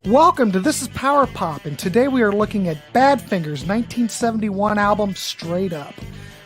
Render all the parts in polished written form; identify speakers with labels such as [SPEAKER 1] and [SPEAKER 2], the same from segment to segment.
[SPEAKER 1] Welcome to This is Power Pop, and today we are looking at Badfinger's 1971 album, Straight Up.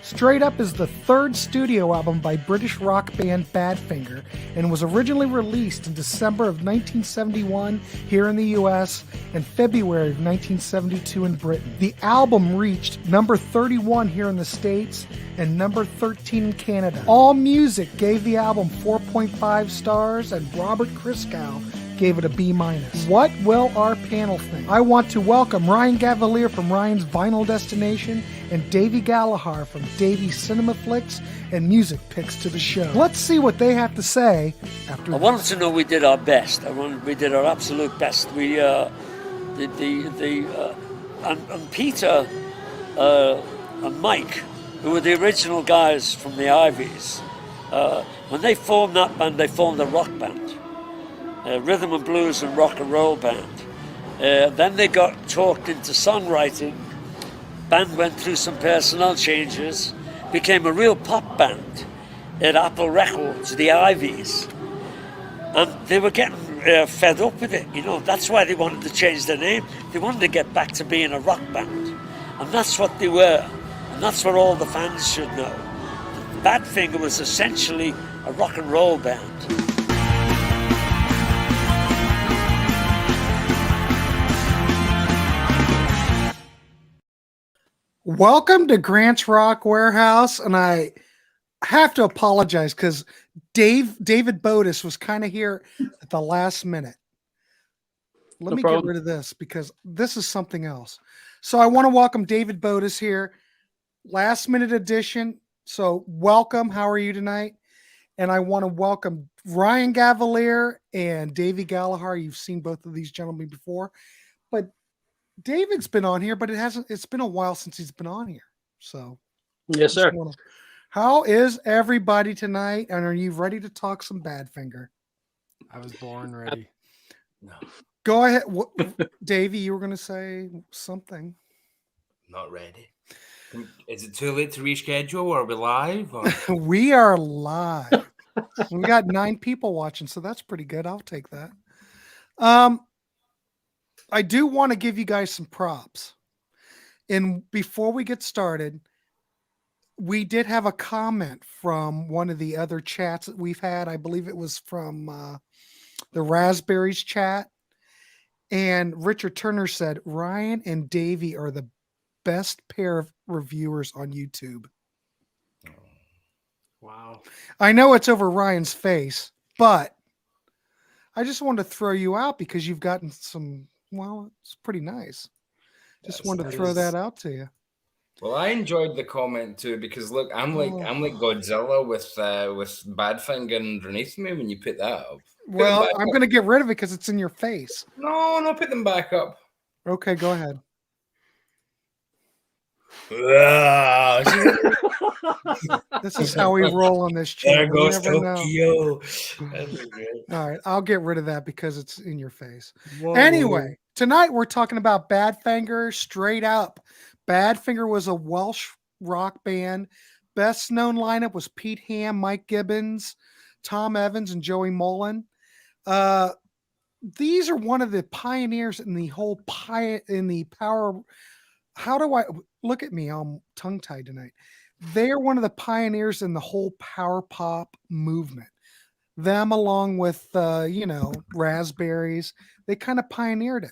[SPEAKER 1] Straight Up is the third studio album by British rock band Badfinger and was originally released in December of 1971 here in the US and February of 1972 in Britain. The album reached number 31 here in the States and number 13 in Canada. AllMusic gave the album 4.5 stars and Robert Christgau gave it a B-. What will our panel think? I want to welcome Ryan Gavalier from Ryan's Vinyl Destination and Davy Gallagher from Davy's Cinema Flicks and Music Picks to the show. Let's see what they have to say after
[SPEAKER 2] I wanted to know we did our best. We did our absolute best. We and Peter and Mike, who were the original guys from the Ivies, when they formed that band, they formed a rock band. Rhythm and blues and rock and roll band. Then they got talked into songwriting. Band went through some personnel changes, became a real pop band at Apple Records, the Ivies. And they were getting fed up with it. You know, that's why they wanted to change their name. They wanted to get back to being a rock band. And that's what they were. And that's what all the fans should know. Badfinger was essentially a rock and roll band.
[SPEAKER 1] Welcome to Grant's Rock Warehouse, and I have to apologize because David Bodis was kind of here at the last minute. Let me get rid of this because this is something else. So I want to welcome David Bodis here, last minute edition. So welcome. How are you tonight? And I want to welcome Ryan Gavalier and Davy Gallagher. You've seen both of these gentlemen before, but David's been on here, but it's been a while since he's been on here. So
[SPEAKER 3] yes, sir.
[SPEAKER 1] How is everybody tonight? And are you ready to talk some Badfinger?
[SPEAKER 4] I was born ready.
[SPEAKER 3] No.
[SPEAKER 1] Go ahead. Davey, you were going to say something.
[SPEAKER 5] Not ready. Is it too late to reschedule? Or are we live? Or?
[SPEAKER 1] We are live. We got 9 people watching, so that's pretty good. I'll take that. I do want to give you guys some props. And before we get started, we did have a comment from one of the other chats that we've had. I believe it was from the Raspberries chat. And Richard Turner said, Ryan and Davey are the best pair of reviewers on YouTube.
[SPEAKER 4] Wow.
[SPEAKER 1] I know it's over Ryan's face, but I just wanted to throw you out because you've gotten some... Well, it's pretty nice. Just wanted to throw that out to you.
[SPEAKER 5] Well, I enjoyed the comment too because look, I'm like Godzilla with Badfinger underneath me when you put that up.
[SPEAKER 1] Well, I'm going to get rid of it because it's in your face.
[SPEAKER 5] No, put them back up.
[SPEAKER 1] Okay, go ahead. This is how we roll on this channel.
[SPEAKER 5] There goes Tokyo.
[SPEAKER 1] All right, I'll get rid of that because it's in your face. Whoa. Anyway, tonight we're talking about Badfinger, Straight Up. Badfinger was a Welsh rock band. Best known lineup was Pete Ham, Mike Gibbons, Tom Evans, and Joey Mullen. These are one of the pioneers in the whole power. How do I look at me? I'm tongue-tied tonight. They're one of the pioneers in the whole power pop movement. Them along with, Raspberries, they kind of pioneered it.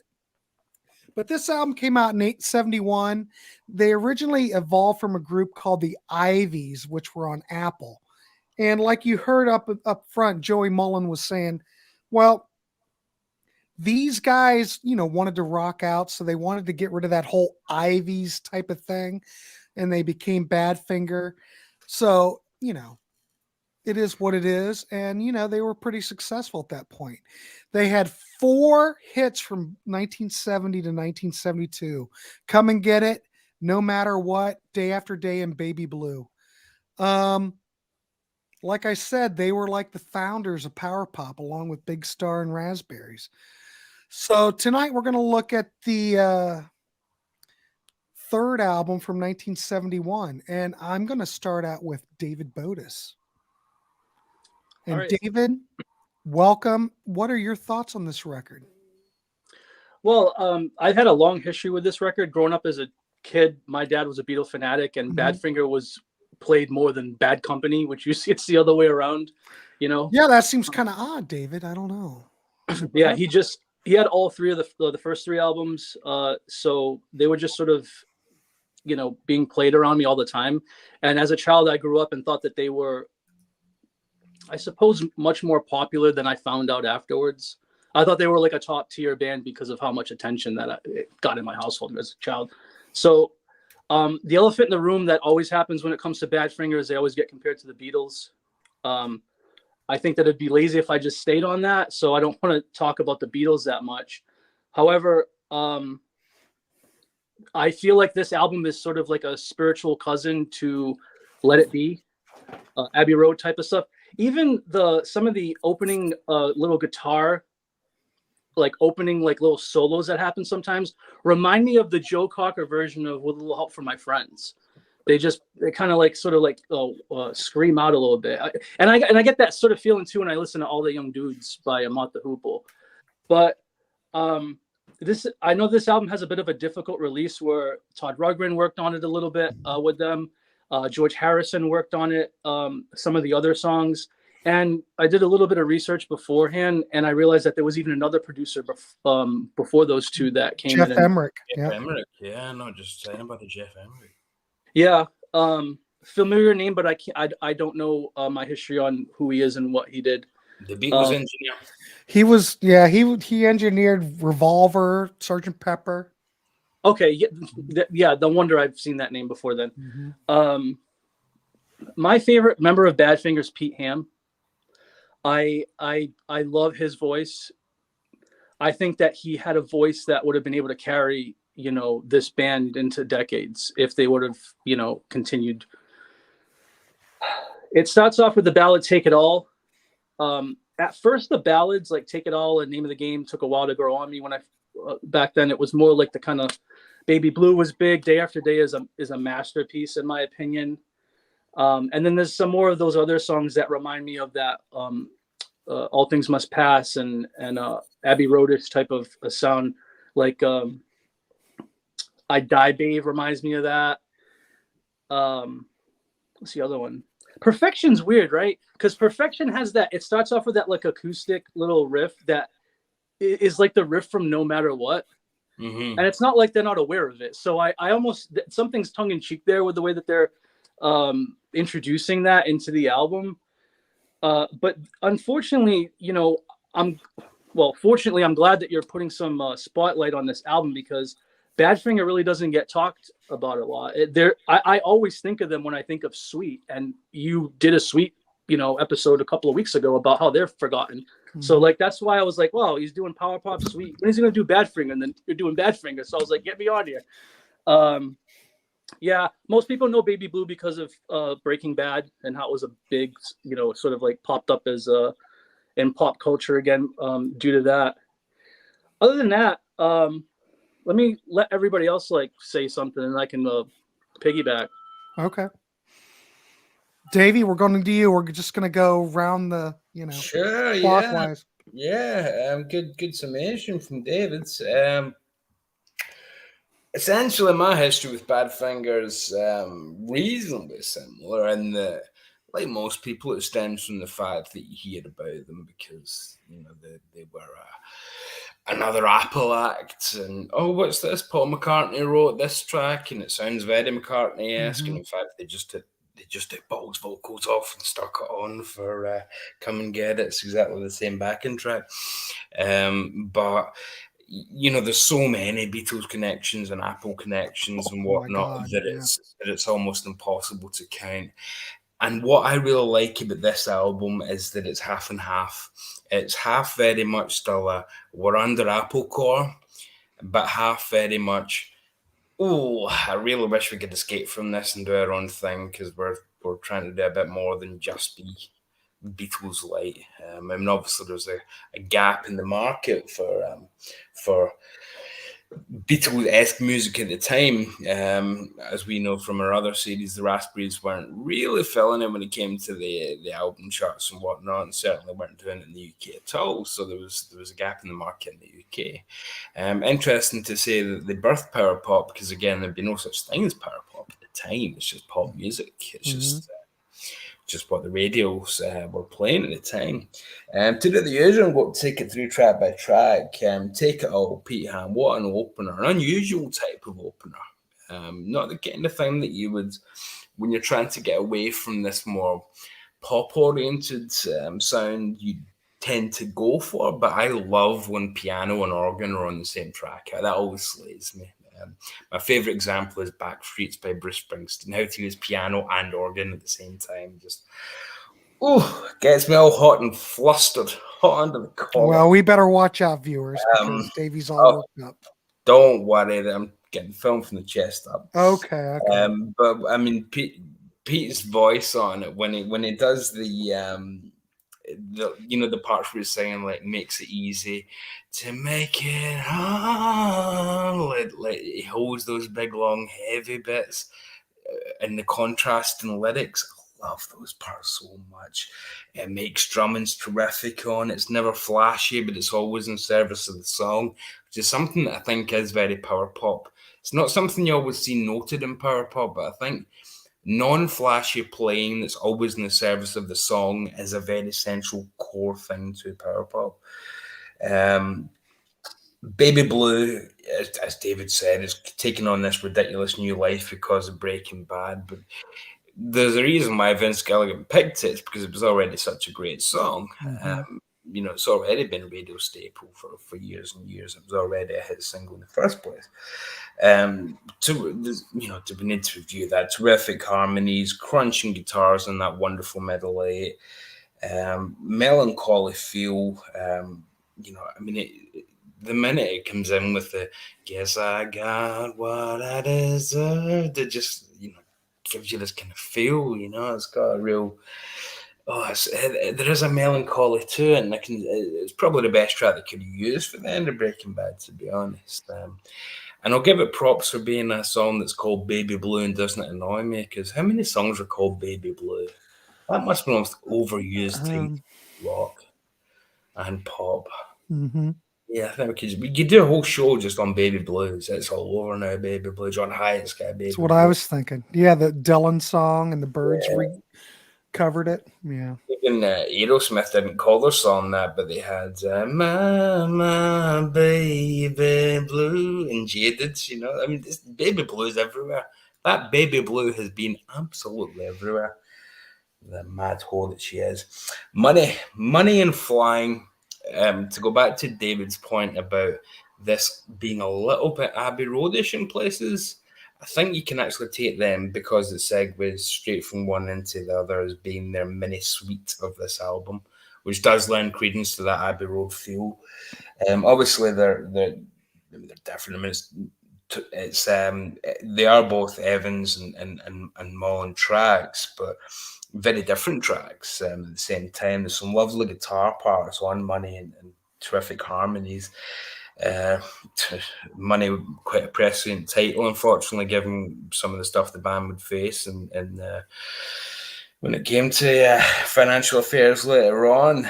[SPEAKER 1] But this album came out in 1971. They originally evolved from a group called the Ivies, which were on Apple. And like you heard up front, Joey Mullen was saying, well, these guys, wanted to rock out, so they wanted to get rid of that whole Ivies type of thing, and they became Badfinger. So, it is what it is, and, they were pretty successful at that point. They had 4 hits from 1970 to 1972. Come and Get It, No Matter What, Day After Day, and Baby Blue. Like I said, they were like the founders of power pop, along with Big Star and Raspberries. So tonight we're going to look at the third album from 1971, and I'm going to start out with David Bodis. And right. David, welcome. What are your thoughts on this record?
[SPEAKER 3] Well, I've had a long history with this record. Growing up as a kid, my dad was a Beatle fanatic, and Badfinger was played more than Bad Company, which it's the other way around, you know?
[SPEAKER 1] Yeah, that seems kind of odd, David. I don't know.
[SPEAKER 3] Yeah, he had all three of the first three albums, so they were just sort of, you know, being played around me all the time. And as a child, I grew up and thought that they were, I suppose, much more popular than I found out afterwards. I thought they were like a top tier band because of how much attention that it got in my household as a child. So the elephant in the room that always happens when it comes to Badfinger is they always get compared to the Beatles. I think that it'd be lazy if I just stayed on that. So I don't want to talk about the Beatles that much. However, I feel like this album is sort of like a spiritual cousin to Let It Be, Abbey Road type of stuff. Even some of the opening little guitar, like opening like little solos that happen sometimes, remind me of the Joe Cocker version of With a Little Help from My Friends. They kind of like sort of like scream out a little bit, and I get that sort of feeling too when I listen to All the Young Dudes by Mott the Hoople. But I know this album has a bit of a difficult release where Todd Rundgren worked on it a little bit with them. George Harrison worked on it, some of the other songs. And I did a little bit of research beforehand, and I realized that there was even another producer before those two that came
[SPEAKER 1] Jeff
[SPEAKER 3] in.
[SPEAKER 1] Emmerich.
[SPEAKER 5] Jeff Emmerich, yeah, not just saying about the Jeff Emmerich.
[SPEAKER 3] Yeah, familiar name, but I don't know my history on who he is and what he did.
[SPEAKER 5] The Beatles engineer.
[SPEAKER 1] He was, he engineered Revolver, Sgt. Pepper.
[SPEAKER 3] Okay, yeah, no wonder I've seen that name before then. My favorite member of Badfinger is Pete Ham. I love his voice. I think that he had a voice that would have been able to carry, you know, this band into decades if they would have, you know, continued. It starts off with the ballad Take It All. At first, the ballads like Take It All and Name of the Game took a while to grow on me. When back then, it was more like the kind of Baby Blue was big. Day After Day is a masterpiece in my opinion. And then there's some more of those other songs that remind me of that All Things Must Pass and Abbey Roadish type of a sound, like I Die Babe reminds me of that. What's the other one? Perfection's weird, right? Because Perfection has that, it starts off with that like acoustic little riff that is like the riff from No Matter What. And it's not like they're not aware of it. So I almost, something's tongue in cheek there with the way that they're introducing that into the album. But unfortunately, you know, fortunately, I'm glad that you're putting some spotlight on this album because Badfinger really doesn't get talked about a lot. I always think of them when I think of Sweet, and you did a Sweet, you know, episode a couple of weeks ago about how they're forgotten. So like that's why I was like, wow, he's doing power pop Sweet. When is he gonna do Badfinger? And then you're doing Badfinger. So I was like, get me on here. Yeah, most people know Baby Blue because of Breaking Bad and how it was a big, you know, sort of like popped up as in pop culture again due to that. Other than that, let me let everybody else like say something and I can piggyback.
[SPEAKER 1] Okay. Davey, we're going to do you. We're just going to go round the, you know,
[SPEAKER 5] sure,
[SPEAKER 1] clockwise.
[SPEAKER 5] Yeah. Good summation from David's. Essentially, my history with Badfinger is reasonably similar, and like most people, it stems from the fact that you hear about them because you know they were another Apple act, and what's this? Paul McCartney wrote this track, and it sounds very McCartney-esque. And in fact, they just took Paul's vocals off and stuck it on for "Come and Get It." It's exactly the same backing track, but. You know, there's so many Beatles connections and Apple connections and whatnot it's almost impossible to count. And what I really like about this album is that it's half and half. It's half very much still we're under Apple core, but half very much, I really wish we could escape from this and do our own thing because we're trying to do a bit more than just be Beatles light. I mean, obviously there's a gap in the market for Beatles-esque music at the time. As we know from our other series, the Raspberries weren't really filling it when it came to the album charts and whatnot, and certainly weren't doing it in the UK at all. So there was a gap in the market in the UK. Interesting to say that they birthed power pop, because again, there'd be no such thing as power pop at the time. It's just pop music. It's just what the radios were playing at the time. To do the usual, I'm going to take it through track by track. Take It All, Pete Ham. What an opener, an unusual type of opener. Not the kind of thing that you would, when you're trying to get away from this more pop-oriented sound, you tend to go for. But I love when piano and organ are on the same track. That always slays me. My favourite example is Backstreets by Bruce Springsteen. How to use piano and organ at the same time just gets me all hot and flustered, hot under the collar.
[SPEAKER 1] Well, we better watch out, viewers, because Davy's all worked up.
[SPEAKER 5] Don't worry, I'm getting film from the chest up.
[SPEAKER 1] Okay.
[SPEAKER 5] But I mean, Pete's voice on it when he does the parts where he's singing like makes it easy to make it hard, like he holds those big long heavy bits and the contrast in lyrics. I love those parts so much. It makes drumming's terrific on. It's never flashy, but it's always in service of the song, which is something that I think is very power pop. It's not something you always see noted in power pop, but I think non-flashy playing that's always in the service of the song is a very central core thing to power pop. Baby Blue, as David said, is taking on this ridiculous new life because of Breaking Bad, but there's a reason why Vince Gallagher picked it. It's because it was already such a great song. It's already been a radio staple for years and years. It was already a hit single in the first place. To be need to review that, terrific harmonies, crunching guitars, and that wonderful middle eight, melancholy feel. The minute it comes in with the "Guess I got what I deserved," it just gives you this kind of feel. It's got a real. There is a melancholy to it, and it's probably the best track they could use for the end of Breaking Bad, to be honest. And I'll give it props for being a song that's called Baby Blue and doesn't annoy me, because how many songs are called Baby Blue? That must be the most overused thing, rock and pop. Yeah, I think we could do a whole show just on Baby Blues. It's all over now, Baby Blue. John Hyatt's got Baby
[SPEAKER 1] That's what
[SPEAKER 5] Blue.
[SPEAKER 1] I was thinking. Yeah, the Dylan song and the Birds covered it. Yeah.
[SPEAKER 5] Even Aerosmith didn't call their song that, but they had My Baby Blue and Jaded, this Baby Blue is everywhere. That Baby Blue has been absolutely everywhere. The mad hoe that she is. Money and flying. To go back to David's point about this being a little bit Abbey Roadish in places, I think you can actually take them, because it segues straight from one into the other, as being their mini suite of this album, which does lend credence to that Abbey Road feel. Obviously, they're different. I mean, they are both Evans and Mullen tracks, but very different tracks at the same time. There's some lovely guitar parts on Money and terrific harmonies. Money, quite a prescient title, unfortunately, given some of the stuff the band would face and when it came to financial affairs later on.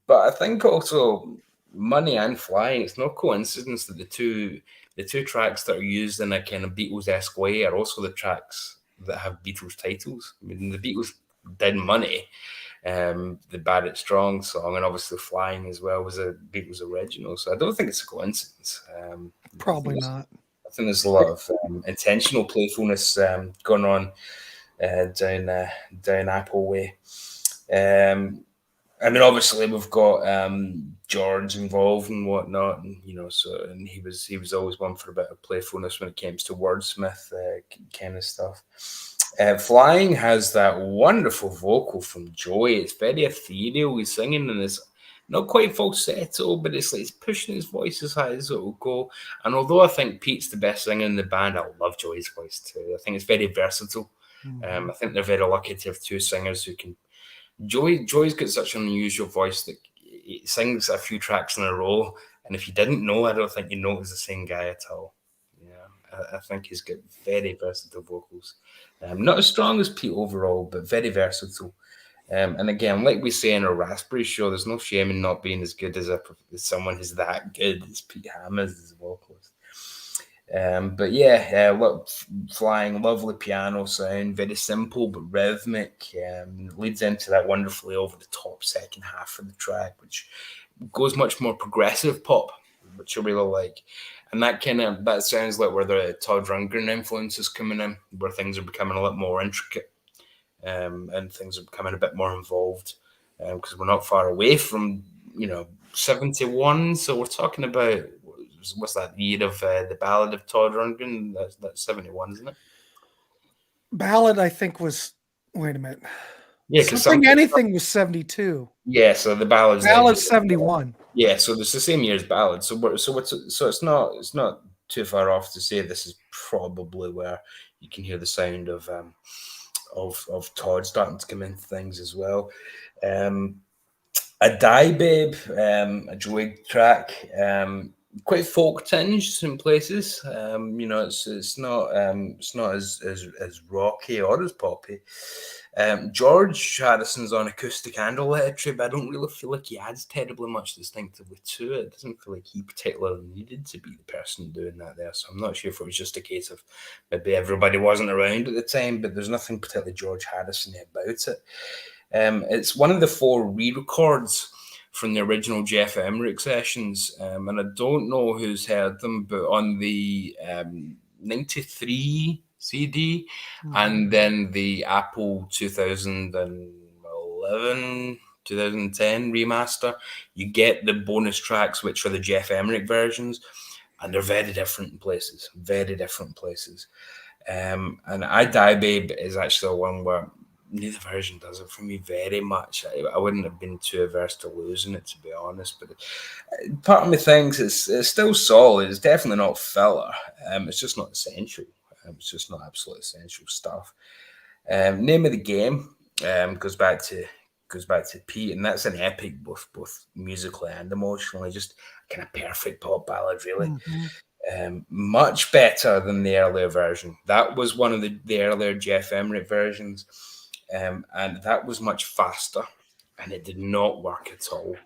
[SPEAKER 5] But I think also Money and Flying, it's no coincidence that the two tracks that are used in a kind of Beatles-esque way are also the tracks that have Beatles titles. I mean, the Beatles did Money, the Bad It Strong song, and obviously Flying as well was a Beatles original. So I don't think it's a coincidence.
[SPEAKER 1] Probably not.
[SPEAKER 5] I think there's a lot of intentional playfulness going on down Apple Way. I mean, obviously we've got George involved and whatnot, and and he was always one for a bit of playfulness when it comes to wordsmith kind of stuff. Flying has that wonderful vocal from Joey. It's very ethereal. He's singing and it's not quite falsetto, but it's like he's pushing his voice as high as it will go. And although I think Pete's the best singer in the band, I love Joey's voice too. I think it's very versatile. I think they're very lucky to have two singers who can. Joey's got such an unusual voice that he sings a few tracks in a row And if you didn't know, I don't think you know it was the same guy at all. Yeah, I think he's got very versatile vocals. Not as strong as Pete overall, but very versatile. And again, like we say in our Raspberry show, there's no shame in not being as good as someone who's that good as Pete Ham is as a vocalist. But yeah, flying, lovely piano sound, very simple but rhythmic. Leads into that wonderfully over the top second half of the track, which goes much more progressive pop, which I really like. And that sounds like where the Todd Rundgren influence is coming in, where things are becoming a lot more intricate, and things are becoming a bit more involved, because we're not far away from 71. So we're talking about what's that year of the Ballad of Todd Rundgren? That's 71, isn't it?
[SPEAKER 1] Ballad, I think, was. Wait a minute.
[SPEAKER 5] Yeah, because
[SPEAKER 1] anything was 72.
[SPEAKER 5] Yeah, so the Ballad's
[SPEAKER 1] 71.
[SPEAKER 5] Yeah, so it's the same year as Ballad. So it's not too far off to say this is probably where you can hear the sound of Todd starting to come into things as well. A Die Babe, a Joey track, quite folk tinged in places. It's not as rocky or as poppy. George Harrison's on acoustic and electric, but I don't really feel like he adds terribly much distinctively to it. It doesn't feel like he particularly needed to be the person doing that there. So I'm not sure if it was just a case of maybe everybody wasn't around at the time, but there's nothing particularly George Harrison about it. It's one of the 4 re-records from the original Jeff Emmerich sessions, and I don't know who's heard them, but on the 93 CD, and then the Apple 2011, 2010 remaster, you get the bonus tracks, which are the Jeff Emmerich versions, and they're very different places. And I Die Babe is actually one where neither version does it for me very much. I wouldn't have been too averse to losing it, to be honest. But part of me thinks it's still solid. It's definitely not filler. It's just not essential. It's just not absolute essential stuff. Name of the Game goes back to Pete, and that's an epic, both musically and emotionally. Just kind of perfect pop ballad, really. Much better than the earlier version. That was one of the earlier Jeff Emmerich versions. And that was much faster, and it did not work at all.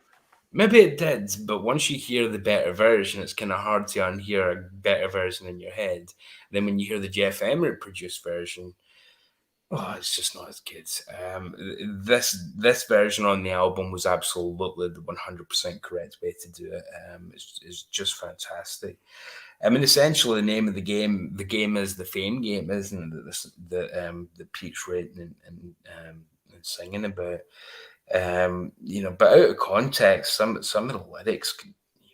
[SPEAKER 5] Maybe it did, but once you hear the better version, it's kind of hard to unhear a better version in your head. Then when you hear the Jeff Emmerich produced version, it's just not as good. This version on the album was absolutely the 100% correct way to do it. It's just fantastic. I mean, essentially, the name of the game is the Fame game, isn't it? That Pete's writing and singing about. But out of context, some of the lyrics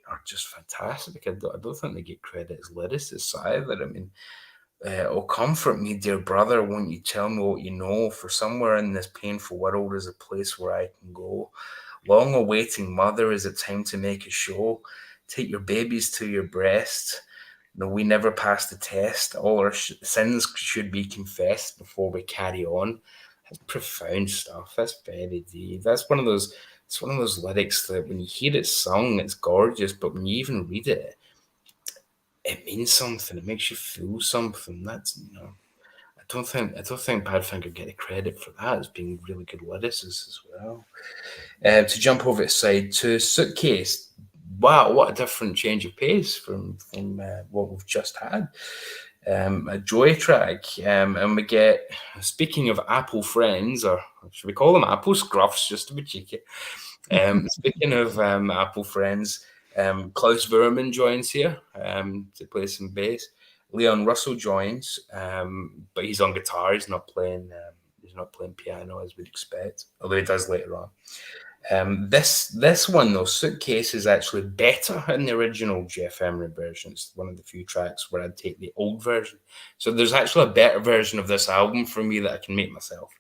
[SPEAKER 5] are just fantastic. I don't think they get credit as lyricists either. I mean, oh, comfort me, dear brother, won't you tell me what you know? For somewhere in this painful world is a place where I can go. Long awaiting mother, is it time to make a show? Take your babies to your breast. No, we never passed the test. All our sins should be confessed before we carry on. That's profound stuff. That's very deep. That's one of those. It's one of those lyrics that when you hear it sung, it's gorgeous, but when you even read it, it means something. It makes you feel something. That's I don't think Badfinger get the credit for that as being really good lyricists as well. To jump over to side 2, Suitcase. Wow, what a different change of pace from what we've just had. A Joy track, and we get, speaking of Apple friends, or should we call them Apple Scruffs just to be cheeky? Speaking of Apple friends, Klaus Verman joins here to play some bass. Leon Russell joins, but he's on guitar. He's not playing piano as we'd expect, although he does later on. This one though, Suitcase, is actually better in the original Jeff Emmerich version. It's one of the few tracks where I'd take the old version. So there's actually a better version of this album for me that I can make myself.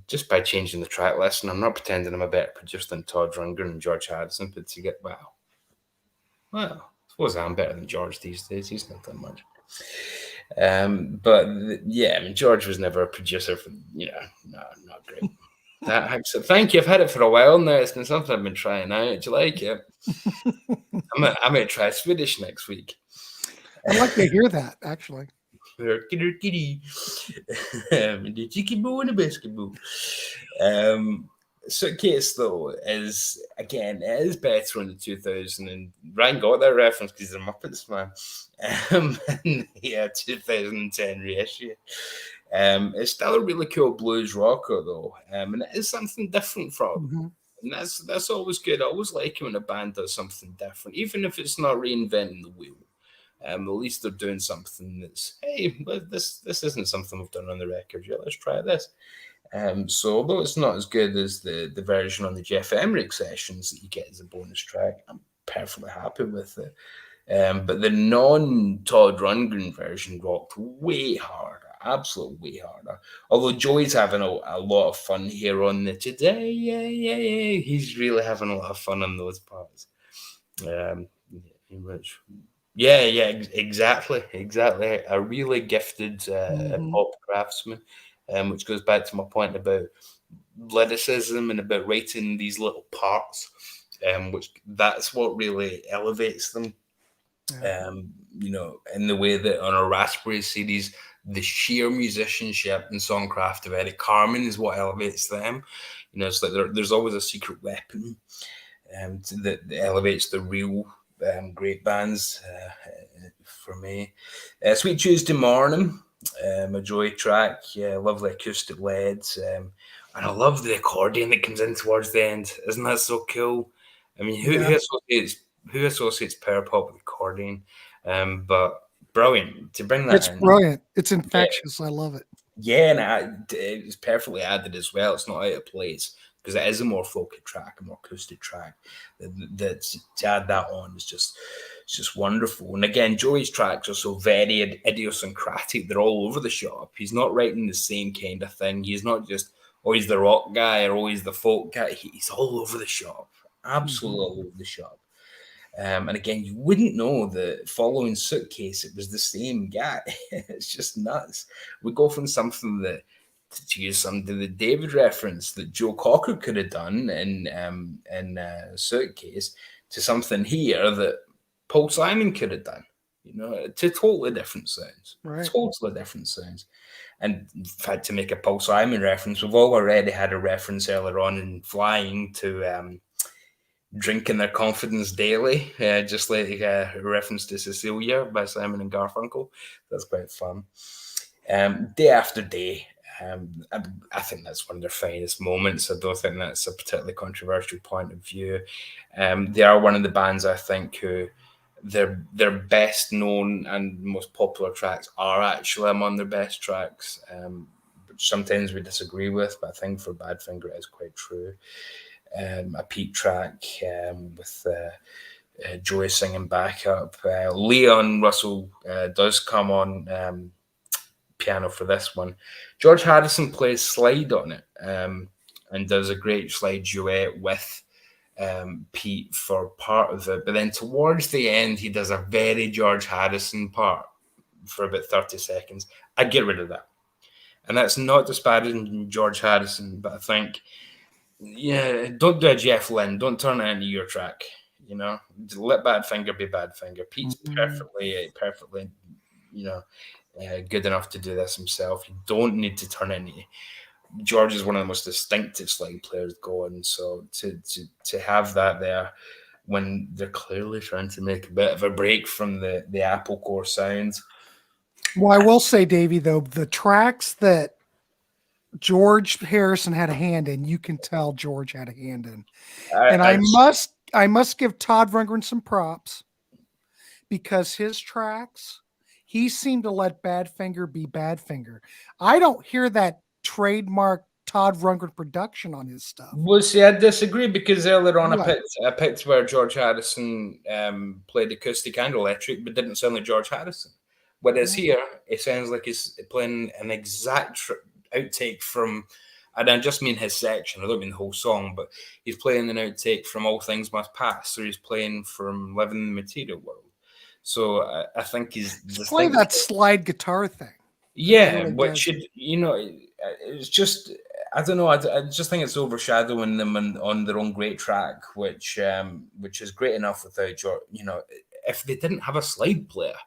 [SPEAKER 5] Just by changing the track list, and I'm not pretending I'm a better producer than Todd Rundgren and George Harrison, but to get well, I suppose I'm better than George these days. He's not done much. But yeah, I mean, George was never a producer for, not great. Thank you. I've had it for a while now. It's been something I've been trying out. Do you like it? I might try Swedish next week.
[SPEAKER 1] I'd like to hear that, actually.
[SPEAKER 5] The chicken boo and the biscuit boo. Suitcase though is again it is better on the 2000 and Ryan got that reference because he's a Muppets man. Yeah, 2010 reissue. It's still a really cool blues rocker though, and it is something different from.
[SPEAKER 1] Mm-hmm.
[SPEAKER 5] And that's always good. I always like it when a band does something different, even if it's not reinventing the wheel. At least they're doing something that's, hey, this isn't something we've done on the record yet. Let's try this. So although it's not as good as the version on the Jeff Emmerich sessions that you get as a bonus track, I'm perfectly happy with it. But the non-Todd Rundgren version rocked way harder, absolutely way harder. Although Joey's having a lot of fun here on the Today, yeah. He's really having a lot of fun on those parts. Yeah, exactly. A really gifted pop craftsman, which goes back to my point about lyricism and about writing these little parts, which that's what really elevates them. Yeah. In the way that on a Raspberry series, the sheer musicianship and songcraft of Eric Carmen is what elevates them. It's like there's always a secret weapon that elevates the real great bands for me. Sweet Tuesday Morning, a Joy track, lovely acoustic leads, and I love the accordion that comes in towards the end. Isn't that so cool? I mean, who associates power pop with accordion? But brilliant to bring that.
[SPEAKER 1] It's brilliant. It's infectious. I love it.
[SPEAKER 5] Yeah, and it's perfectly added as well. It's not out of place because it is a more folky track, a more acoustic track. That to add that on is just wonderful. And again, Joey's tracks are so very idiosyncratic. They're all over the shop. He's not writing the same kind of thing. He's not just always the rock guy or always the folk guy. He's all over the shop. Absolutely all over the shop. And again, you wouldn't know that following Suitcase, it was the same guy. It's just nuts. We go from something that, to use something that David referenced, that Joe Cocker could have done in Suitcase, to something here that Paul Simon could have done. To totally different sounds.
[SPEAKER 1] Right.
[SPEAKER 5] Totally different sounds. And in fact, to make a Paul Simon reference, we've already had a reference earlier on in Flying to Drinking Their Confidence Daily, just like a reference to Cecilia by Simon and Garfunkel. That's quite fun. Day After Day, I think that's one of their finest moments. I don't think that's a particularly controversial point of view. They are one of the bands, I think, who their best known and most popular tracks are actually among their best tracks, which sometimes we disagree with, but I think for Badfinger it is quite true. A Pete track with Joey singing backup. Leon Russell does come on piano for this one. George Harrison plays slide on it and does a great slide duet with Pete for part of it. But then towards the end, he does a very George Harrison part for about 30 seconds. I'd get rid of that. And that's not disparaging George Harrison, but I think, don't do a Jeff Lynne. Don't turn it into your track. Let Badfinger be Badfinger. Pete's perfectly, good enough to do this himself. You don't need to turn any. George is one of the most distinctive slide players going. So to have that there when they're clearly trying to make a bit of a break from the Apple Core sounds.
[SPEAKER 1] Well, I will say, Davey, though, the tracks that George Harrison had a hand in, you can tell George had a hand in. I must give Todd Rundgren some props because his tracks, he seemed to let Badfinger be Badfinger. I don't hear that trademark Todd Rundgren production on his stuff.
[SPEAKER 5] Well, see, I disagree because earlier on I picked where George Harrison played acoustic and electric, but didn't sound like George Harrison. Whereas here, it sounds like he's playing an exact outtake from, and I just mean his section, I don't mean the whole song, but he's playing an outtake from All Things Must Pass, so he's playing from Living in the Material World. So I think he's
[SPEAKER 1] playing that slide guitar thing.
[SPEAKER 5] Yeah, which should, it's just, I don't know. I just think it's overshadowing them on their own great track, which is great enough without George. If they didn't have a slide player,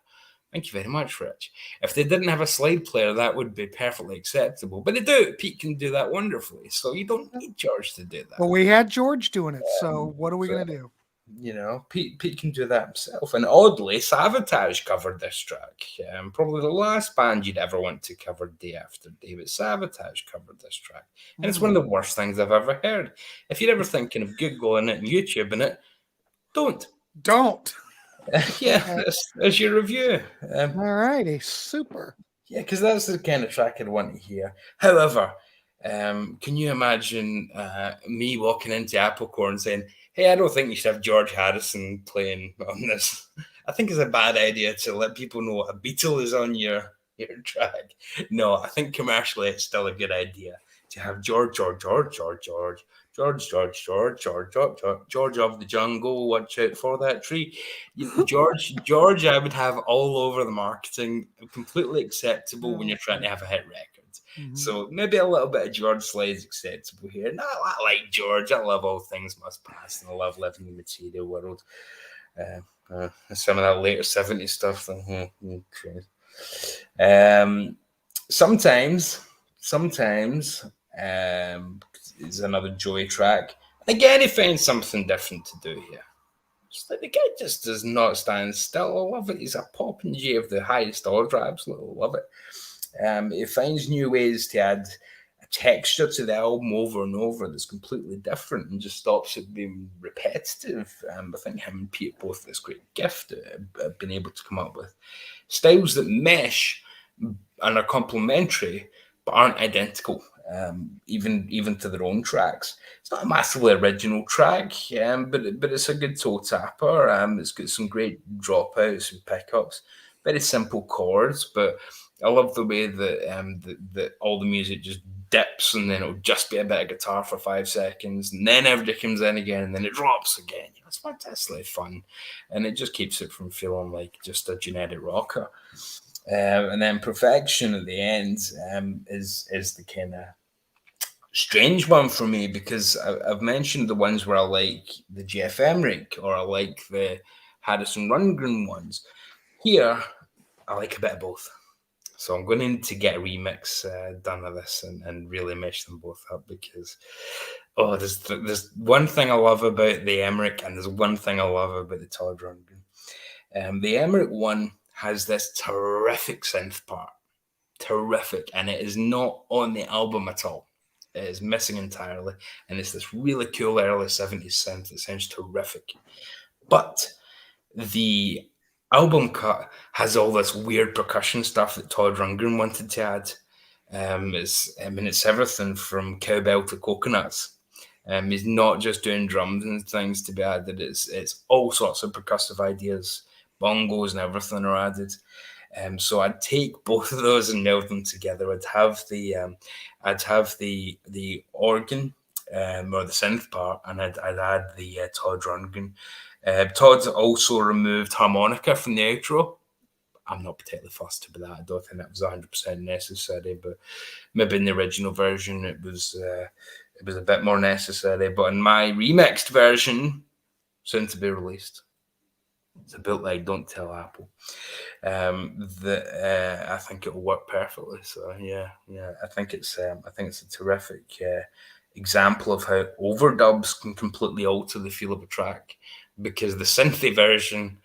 [SPEAKER 5] thank you very much, Rich. If they didn't have a slide player, that would be perfectly acceptable. But they do. Pete can do that wonderfully, so you don't need George to do that.
[SPEAKER 1] Well, we had George doing it, so what are we going to do?
[SPEAKER 5] Pete can do that himself. And oddly, Savatage covered this track. Probably the last band you'd ever want to cover day after day, but Savatage covered this track. And it's one of the worst things I've ever heard. If you're ever thinking of Googling it and YouTubing it, don't. Yeah, that's your review.
[SPEAKER 1] All righty, super.
[SPEAKER 5] Yeah, because that's the kind of track I'd want to hear. However, can you imagine me walking into Applecore saying, hey, I don't think you should have George Harrison playing on this. I think it's a bad idea to let people know a Beatle is on your track. No, I think commercially it's still a good idea to have George of the jungle, watch out for that tree. George, I would have all over the marketing, completely acceptable when you're trying to have a hit record. So maybe a little bit of George Slade is acceptable here. No, I like George. I love All Things Must Pass, and I love Living in the Material World. Some of that later 70s stuff. Sometimes is another Joey track. Again, he finds something different to do here. Just like the guy just does not stand still. I love it. He's a popinjay of the highest order. I absolutely love it. He finds new ways to add a texture to the album over and over that's completely different and just stops it being repetitive. I think him and Pete both this great gift have been able to come up with styles that mesh and are complementary but aren't identical, even to their own tracks. It's not a massively original track, but it's a good toe tapper. It's got some great dropouts and pickups, very simple chords, but I love the way that all the music just dips and then it'll just be a bit of guitar for 5 seconds and then everybody comes in again and then it drops again. It's fantastically fun and it just keeps it from feeling like just a generic rocker. And then Perfection at the end is the kind of strange one for me because I've mentioned the ones where I like the Jeff Emmerich or I like the Harrison Rundgren ones. Here, I like a bit of both. So I'm going to need to get a remix done of this and really mesh them both up because, there's one thing I love about the Emmerich and there's one thing I love about the Todd Rundgren. The Emmerich one has this terrific synth part. Terrific. And it is not on the album at all. It is missing entirely. And it's this really cool early 70s synth that sounds terrific. But the album cut has all this weird percussion stuff that Todd Rundgren wanted to add. It's everything from cowbell to coconuts. He's not just doing drums and things to be added. It's all sorts of percussive ideas, bongos and everything are added. So I'd take both of those and meld them together. I'd have the organ or the synth part, and I'd add the Todd Rundgren. Todd's also removed harmonica from the outro. I'm not particularly fussed about that. I don't think that was 100% necessary, but maybe in the original version it was a bit more necessary. But in my remixed version, soon to be released, it's a bootleg. Don't tell Apple. I think it'll work perfectly. So yeah. I think it's a terrific example of how overdubs can completely alter the feel of a track, because the synthy version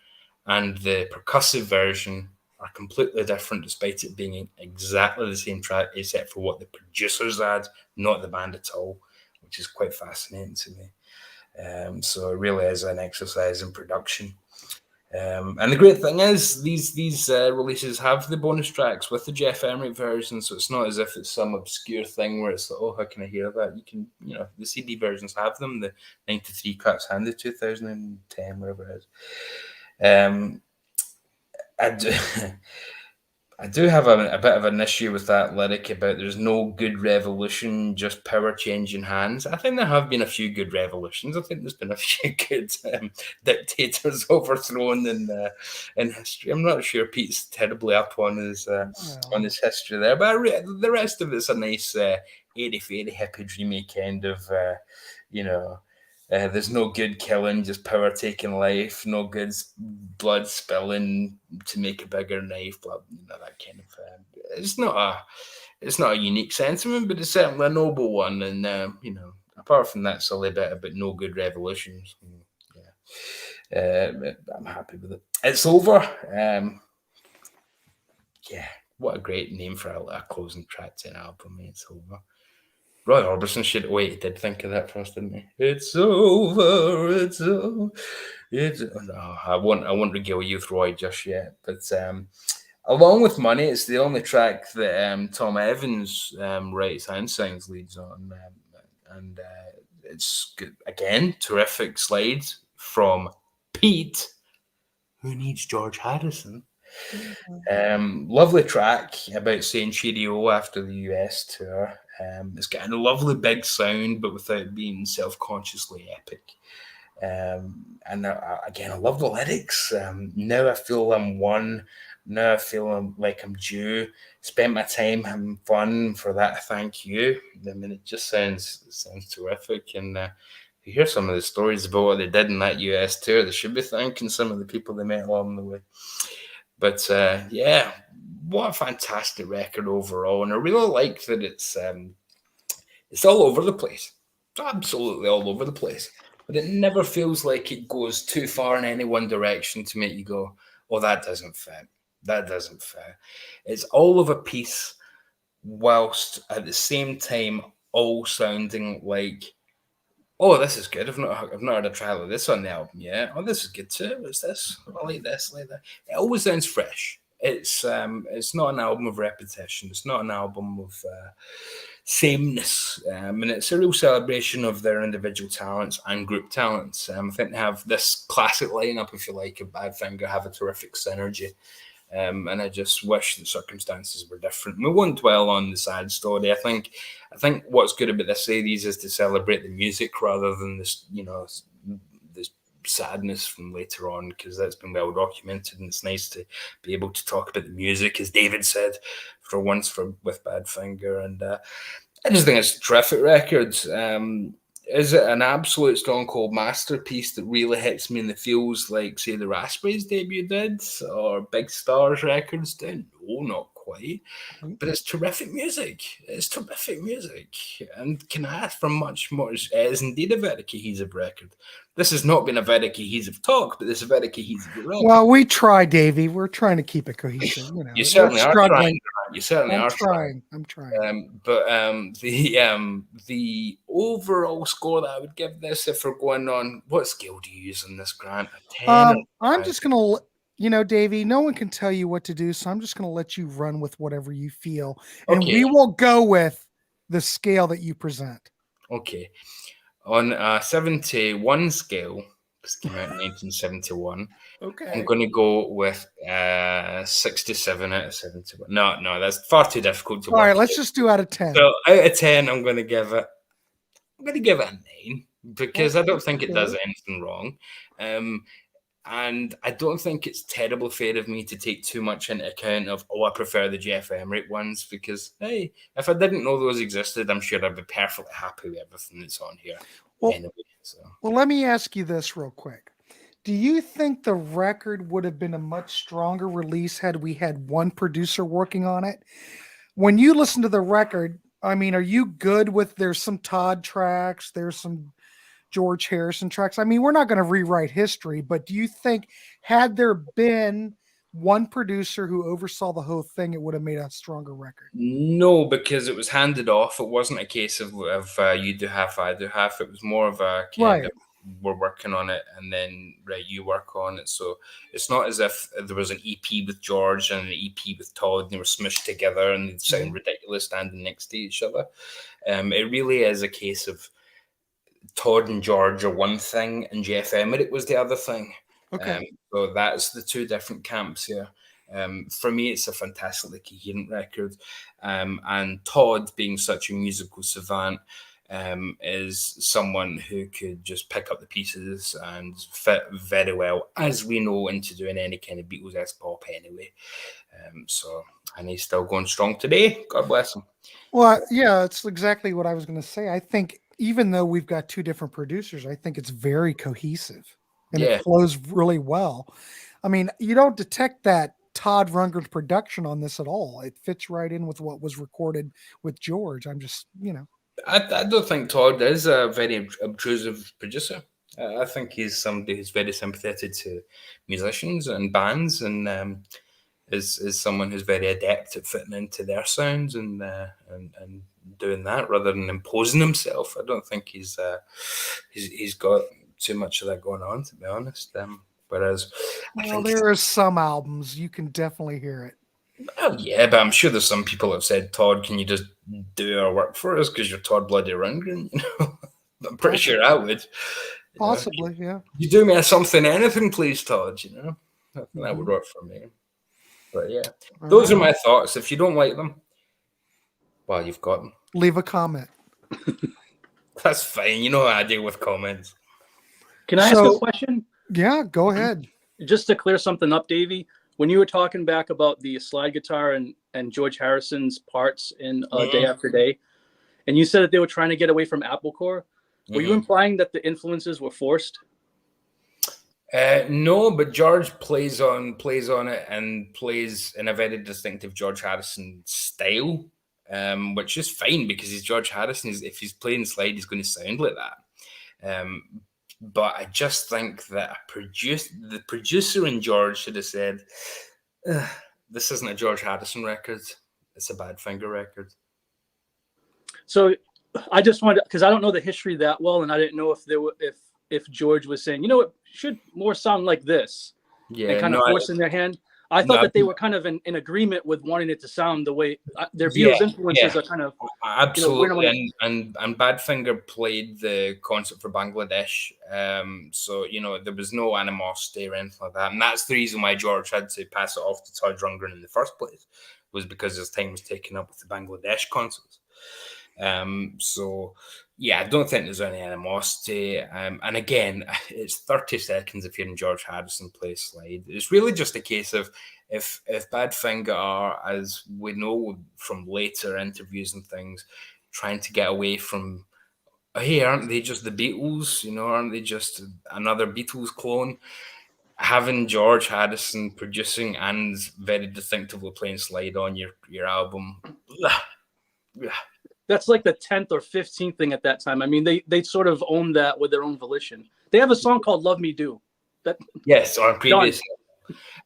[SPEAKER 5] and the percussive version are completely different, despite it being exactly the same track, except for what the producers add, not the band at all, which is quite fascinating to me. So it really is an exercise in production. And the great thing is these releases have the bonus tracks with the Jeff Emmerich version, so it's not as if it's some obscure thing where it's like, oh, how can I hear that? You can, the CD versions have them, the 93 cuts and the 2010, whatever it is. I do have a bit of an issue with that lyric about there's no good revolution, just power changing hands. I think there have been a few good revolutions. I think there's been a few good dictators overthrown in history. I'm not sure Pete's terribly up on his history there, but the rest of it's a nice airy-fairy hippie dreamy kind of, there's no good killing, just power taking life, no good blood spilling to make a bigger knife, that kind of. It's not a unique sentiment, but it's certainly a noble one. And apart from that silly bit about no good revolutions, I'm happy with it. It's over. What a great name for a closing track to an album. It's over. Roy Orbison should he did think of that first, didn't he? It's over, it's over. No, I won't regale you with Roy just yet. But along with Money, it's the only track that Tom Evans writes and sings leads on. And it's good. Again, terrific slides from Pete, who needs George Harrison. Lovely track about saying cheerio after the US tour. It's got a lovely big sound, but without being self-consciously epic. And again, I love the lyrics. Now I feel I'm one. Now I feel like I'm due. Spent my time having fun. For that, thank you. I mean, it just sounds terrific. And you hear some of the stories about what they did in that US tour. They should be thanking some of the people they met along the way. But what a fantastic record overall. And I really like that it's all over the place. It's absolutely all over the place. But it never feels like it goes too far in any one direction to make you go, oh, that doesn't fit. That doesn't fit. It's all of a piece, whilst at the same time all sounding like, oh, this is good. I've not heard a trial of this on the album yet. Oh, this is good too. What's this? I like this, like that. It always sounds fresh. It's not an album of repetition. It's not an album of sameness. And it's a real celebration of their individual talents and group talents. I think they have this classic lineup, if you like, of Badfinger, have a terrific synergy. And I just wish the circumstances were different. We won't dwell on the sad story. I think what's good about this series is to celebrate the music rather than this, this sadness from later on, because that's been well documented, and it's nice to be able to talk about the music, as David said, for once with Badfinger. And I just think it's a terrific record. Is it an absolute Stone Cold masterpiece that really hits me in the feels like, say, the Raspberries debut did, or Big Stars records did? No, not quite. But it's terrific music. It's terrific music. And can I ask for much more? It is indeed a very cohesive record. This has not been a very cohesive talk, but this is a very cohesive record.
[SPEAKER 1] Well, we try, Davey. We're trying to keep it cohesive.
[SPEAKER 5] You certainly are trying. You certainly are
[SPEAKER 1] trying. I'm trying.
[SPEAKER 5] But the overall score that I would give this, if we're going on, what scale do you use on this, Grant? A 10?
[SPEAKER 1] I'm just going to, Davey, no one can tell you what to do, so I'm just going to let you run with whatever you feel. And we will go with the scale that you present.
[SPEAKER 5] Okay. On a 71 scale, this came out in 1971.
[SPEAKER 1] Okay.
[SPEAKER 5] I'm going to go with 67 out of 71. No, that's far too difficult to work.
[SPEAKER 1] All right, let's just do out of 10.
[SPEAKER 5] So out of 10, I'm going to give it a 9, because I don't think it does anything wrong. And I don't think it's terribly fair of me to take too much into account of, I prefer the Jeff Emmerich ones, because, hey, if I didn't know those existed, I'm sure I'd be perfectly happy with everything that's on here. Anyway,
[SPEAKER 1] well, let me ask you this real quick. Do you think the record would have been a much stronger release had we had one producer working on it? When you listen to the record, I mean, are you good with, there's some Todd tracks, there's some George Harrison tracks? I mean, we're not going to rewrite history, but do you think had there been one producer who oversaw the whole thing, it would have made a stronger record?
[SPEAKER 5] No, because it was handed off. It wasn't a case of you do half, I do half. It was more of a kind of, we're working on it, and then you work on it. So it's not as if there was an EP with George and an EP with Todd, and they were smushed together and they sound ridiculous standing next to each other. It really is a case of Todd and George are one thing, and Jeff Emmerich was the other thing.
[SPEAKER 1] Okay.
[SPEAKER 5] So that's the two different camps here. For me, it's a fantastically coherent record. And Todd, being such a musical savant, is someone who could just pick up the pieces and fit very well, as we know, into doing any kind of Beatles-esque pop anyway. And he's still going strong today. God bless him.
[SPEAKER 1] Well, yeah, it's exactly what I was going to say. I think even though we've got two different producers, I think it's very cohesive and
[SPEAKER 5] Yeah.
[SPEAKER 1] it flows really well. I mean, you don't detect that Todd Rundgren production on this at all. It fits right in with what was recorded with George. I'm just,
[SPEAKER 5] I don't think Todd is a very obtrusive producer. I think he's somebody who's very sympathetic to musicians and bands, and is someone who's very adept at fitting into their sounds and doing that rather than imposing himself. I don't think he's got too much of that going on, to be honest. Whereas
[SPEAKER 1] there are some albums you can definitely hear it.
[SPEAKER 5] Oh yeah, but I'm sure there's some people that have said, Todd, can you just do our work for us because you're Todd Bloody Rundgren? I'm pretty sure I would.
[SPEAKER 1] Possibly, yeah.
[SPEAKER 5] You do me a something, anything, please, Todd. That would work for me. But yeah, those are my thoughts. If you don't like them, well, you've got them.
[SPEAKER 1] Leave a comment.
[SPEAKER 5] That's fine. You know how I deal with comments.
[SPEAKER 3] Can I ask a question?
[SPEAKER 1] Yeah, go ahead.
[SPEAKER 3] Just to clear something up, Davy. When you were talking back about the slide guitar and George Harrison's parts in Day After Day, and you said that they were trying to get away from Apple Core, were you implying that the influences were forced?
[SPEAKER 5] No, but George plays on it and plays in a very distinctive George Harrison style, which is fine because he's George Harrison. If he's playing slide, he's going to sound like that. But I just think that the producer in George should have said, this isn't a George Harrison record. It's a Badfinger record.
[SPEAKER 3] So I just wanted, because I don't know the history that well, and I didn't know if George was saying, it should more sound like this.
[SPEAKER 5] Yeah,
[SPEAKER 3] and kind of forcing their hand. I thought that they were kind of in agreement with wanting it to sound the way their Beatles influences are kind of
[SPEAKER 5] absolutely. And Badfinger played the concert for Bangladesh, so there was no animosity or anything like that, and that's the reason why George had to pass it off to Todd Rundgren in the first place, was because his time was taken up with the Bangladesh concerts. So yeah, I don't think there's any animosity. And again, it's 30 seconds if you're in George Harrison play slide. It's really just a case of if Badfinger are, as we know from later interviews and things, trying to get away from, hey, aren't they just the Beatles? Aren't they just another Beatles clone? Having George Harrison producing and very distinctively playing slide on your album,
[SPEAKER 3] that's like the 10th or 15th thing at that time. I mean, they sort of own that with their own volition. They have a song called "Love Me Do."
[SPEAKER 5] Yes, or previous.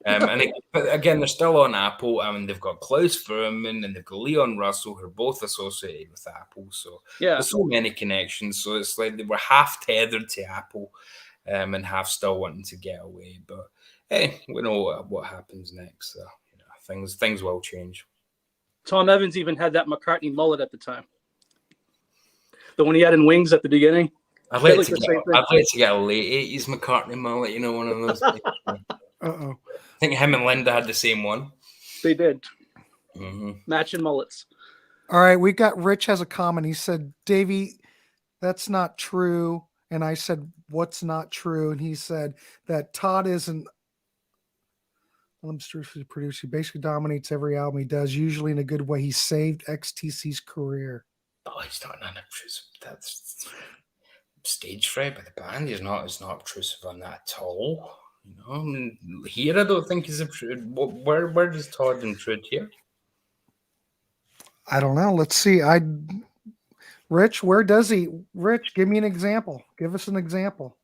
[SPEAKER 5] But again, they're still on Apple. I mean, they've got Klaus Furman and they've got Leon Russell, who are both associated with Apple. So there's so many connections. So it's like they were half tethered to Apple, and half still wanting to get away. But hey, we know what happens next. So things will change.
[SPEAKER 3] Tom Evans even had that McCartney mullet at the time. The one he had in Wings at the beginning.
[SPEAKER 5] I'd like to get a late 80s McCartney mullet, one of those.
[SPEAKER 1] Uh-oh.
[SPEAKER 5] I think him and Linda had the same one.
[SPEAKER 3] They did.
[SPEAKER 5] Mm-hmm.
[SPEAKER 3] Matching mullets.
[SPEAKER 1] All right, we got Rich has a comment. He said, Davy, that's not true. And I said, what's not true? And he said that Todd isn't producer. He basically dominates every album he does, usually in a good way. He saved XTC's career.
[SPEAKER 5] Oh, he's not unobtrusive. That's stage fright by the band. He's not obtrusive on that at all. Here I don't think he's obtrusive. Where does Todd intrude here?
[SPEAKER 1] I don't know. Let's see. Rich, where does he? Rich, give me an example. Give us an example.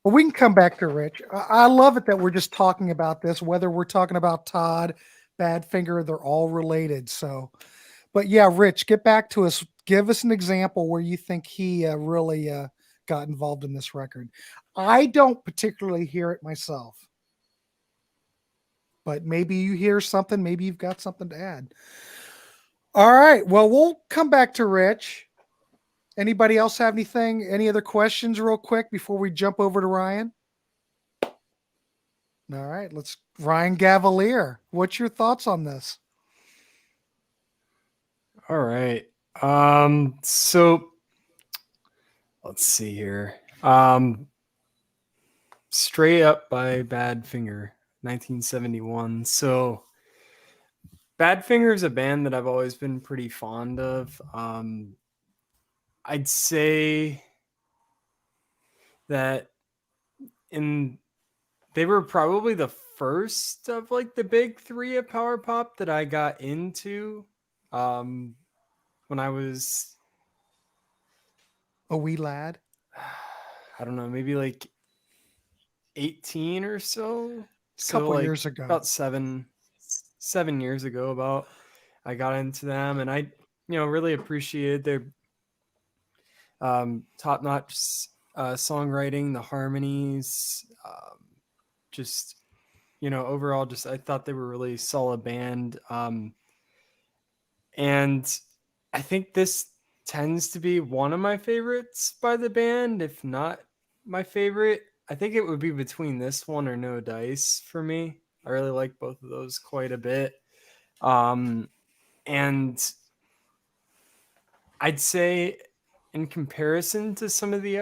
[SPEAKER 1] Well, we can come back to Rich. I love it that we're just talking about this, whether we're talking about Todd, Badfinger, they're all related. So, but yeah, Rich, get back to us. Give us an example where you think he really got involved in this record. I don't particularly hear it myself, but maybe you hear something. Maybe you've got something to add. All right. Well, we'll come back to Rich. Anybody else have anything? Any other questions real quick before we jump over to Ryan? All right. Ryan Gavalier. What's your thoughts on this?
[SPEAKER 4] All right. So let's see here. Straight Up by Badfinger, 1971. So Badfinger is a band that I've always been pretty fond of. I'd say that they were probably the first of like the big three of power pop that I got into when I was
[SPEAKER 1] A wee lad.
[SPEAKER 4] I don't know, maybe like 18 or so.
[SPEAKER 1] A couple
[SPEAKER 4] like
[SPEAKER 1] years ago.
[SPEAKER 4] about 7 years ago about I got into them, and I really appreciated their top-notch songwriting, the harmonies, just overall, just I thought they were a really solid band. And I think this tends to be one of my favorites by the band, if not my favorite. I think it would be between this one or No Dice for me. I really like both of those quite a bit. And I'd say in comparison to some of the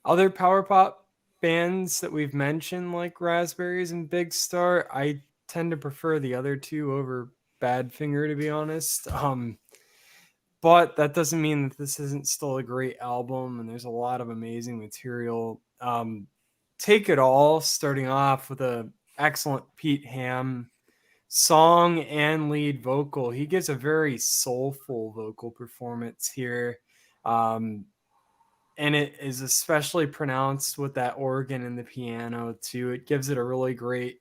[SPEAKER 4] other power pop bands that we've mentioned, like Raspberries and Big Star, I tend to prefer the other two over Badfinger, to be honest. But that doesn't mean that this isn't still a great album, and there's a lot of amazing material. Take It All, starting off with a excellent Pete Ham song and lead vocal. He gives a very soulful vocal performance here. And it is especially pronounced with that organ and the piano too. It gives it a really great,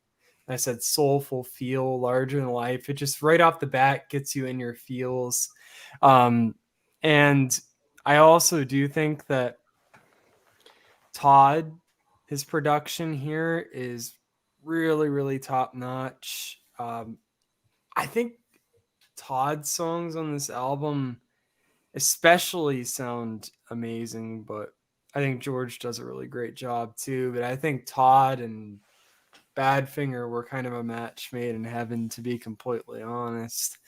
[SPEAKER 4] I said, soulful feel, larger than life. It just right off the bat gets you in your feels. And I also do think that Todd, his production here is really, really top notch. I think Todd's songs on this album especially sound amazing, but I think George does a really great job too. But I think Todd and Badfinger were kind of a match made in heaven, to be completely honest.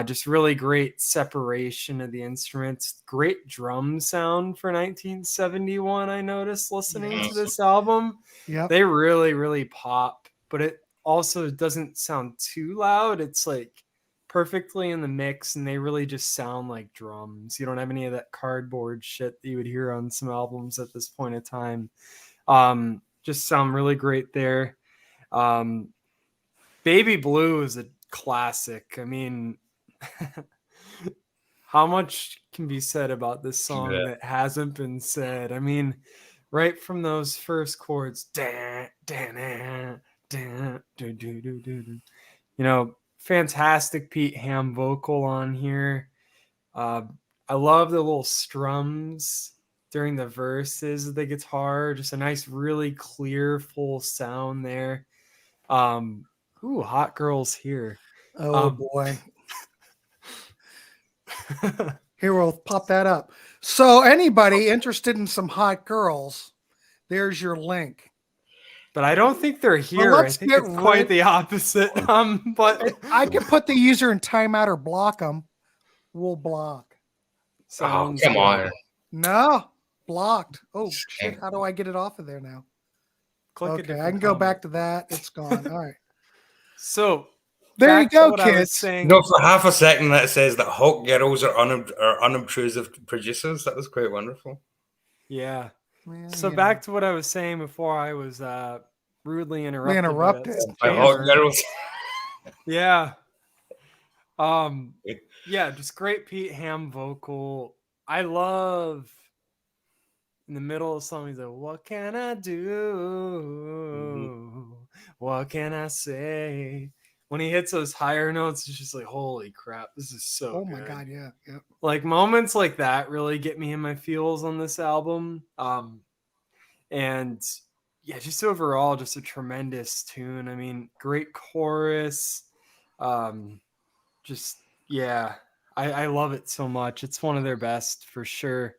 [SPEAKER 4] Just really great separation of the instruments, great drum sound for 1971. I noticed listening to this album.
[SPEAKER 1] Yeah,
[SPEAKER 4] They really, really pop, but it also doesn't sound too loud. It's like perfectly in the mix, and they really just sound like drums. You don't have any of that cardboard shit that you would hear on some albums at this point in time. Just sound really great there. Baby Blue is a classic. I mean, how much can be said about this song that hasn't been said? I mean, right from those first chords, fantastic Pete Ham vocal on here. I love the little strums during the verses of the guitar. Just a nice, really clear, full sound there. Hot Girls Here.
[SPEAKER 1] oh boy. Here, we'll pop that up. So anybody interested in some hot girls, there's your link.
[SPEAKER 4] But I don't think they're here.
[SPEAKER 1] Well,
[SPEAKER 4] I think it's quite the opposite. But
[SPEAKER 1] I can put the user in timeout or block them. We'll block.
[SPEAKER 5] Come on.
[SPEAKER 1] No, blocked. Oh shit! How do I get it off of there now?
[SPEAKER 4] Click
[SPEAKER 1] okay, I can go back to that. It's gone. All right.
[SPEAKER 4] So
[SPEAKER 1] there you go, kids.
[SPEAKER 5] No, for half a second that says that hot girls are unobtrusive producers. That was quite wonderful.
[SPEAKER 4] Yeah. So back to what I was saying before I was rudely interrupted.
[SPEAKER 5] By hot girls.
[SPEAKER 4] Yeah. Yeah, just great Pete Ham vocal. I love in the middle of the song, he's like, what can I do? What can I say? When he hits those higher notes, it's just like, holy crap, this is so good.
[SPEAKER 1] My God, yeah.
[SPEAKER 4] Like moments like that really get me in my feels on this album. And yeah, just overall, just a tremendous tune. I mean, great chorus. Just, yeah, I love it so much. It's one of their best for sure.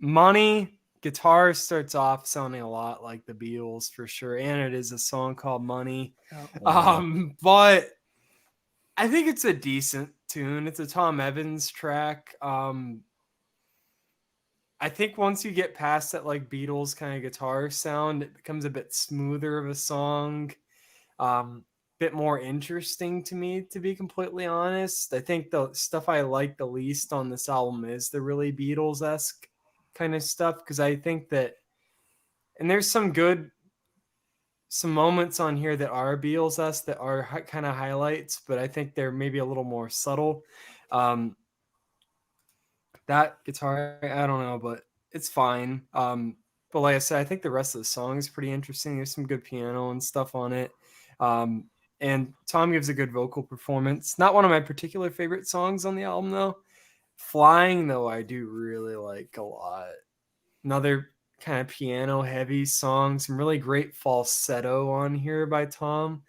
[SPEAKER 4] Money, guitar starts off sounding a lot like the Beatles for sure. And it is a song called Money. But I think it's a decent tune. It's a Tom Evans track. I think once you get past that like Beatles kind of guitar sound, it becomes a bit smoother of a song. Bit more interesting to me, to be completely honest. I think the stuff I like the least on this album is the really Beatles-esque kind of stuff, because I think that, and there's some moments on here that are Beatles-esque that are kind of highlights, but I think they're maybe a little more subtle. That guitar, I don't know, but it's fine. But like I said, I think the rest of the song is pretty interesting. There's some good piano and stuff on it. And Tom gives a good vocal performance. Not one of my particular favorite songs on the album, though. Flying, though, I do really like a lot. Another kind of piano heavy song. Some really great falsetto on here by Tom.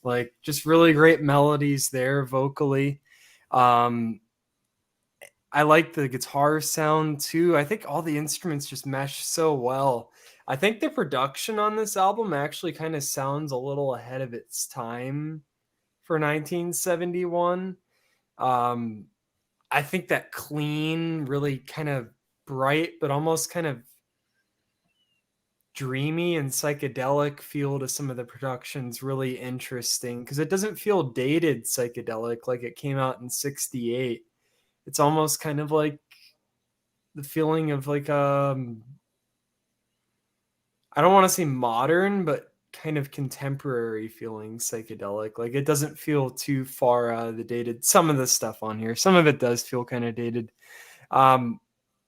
[SPEAKER 4] Like just really great melodies there vocally. I like the guitar sound too. I think all the instruments just mesh so well. I think the production on this album actually kind of sounds a little ahead of its time for 1971. I think that clean, really kind of bright, but almost kind of dreamy and psychedelic feel to some of the production's really interesting, because it doesn't feel dated psychedelic like it came out in 68. It's almost kind of like the feeling of like I don't want to say modern, but kind of contemporary feeling psychedelic. Like it doesn't feel too far out of the dated. Some of the stuff on here, some of it does feel kind of dated.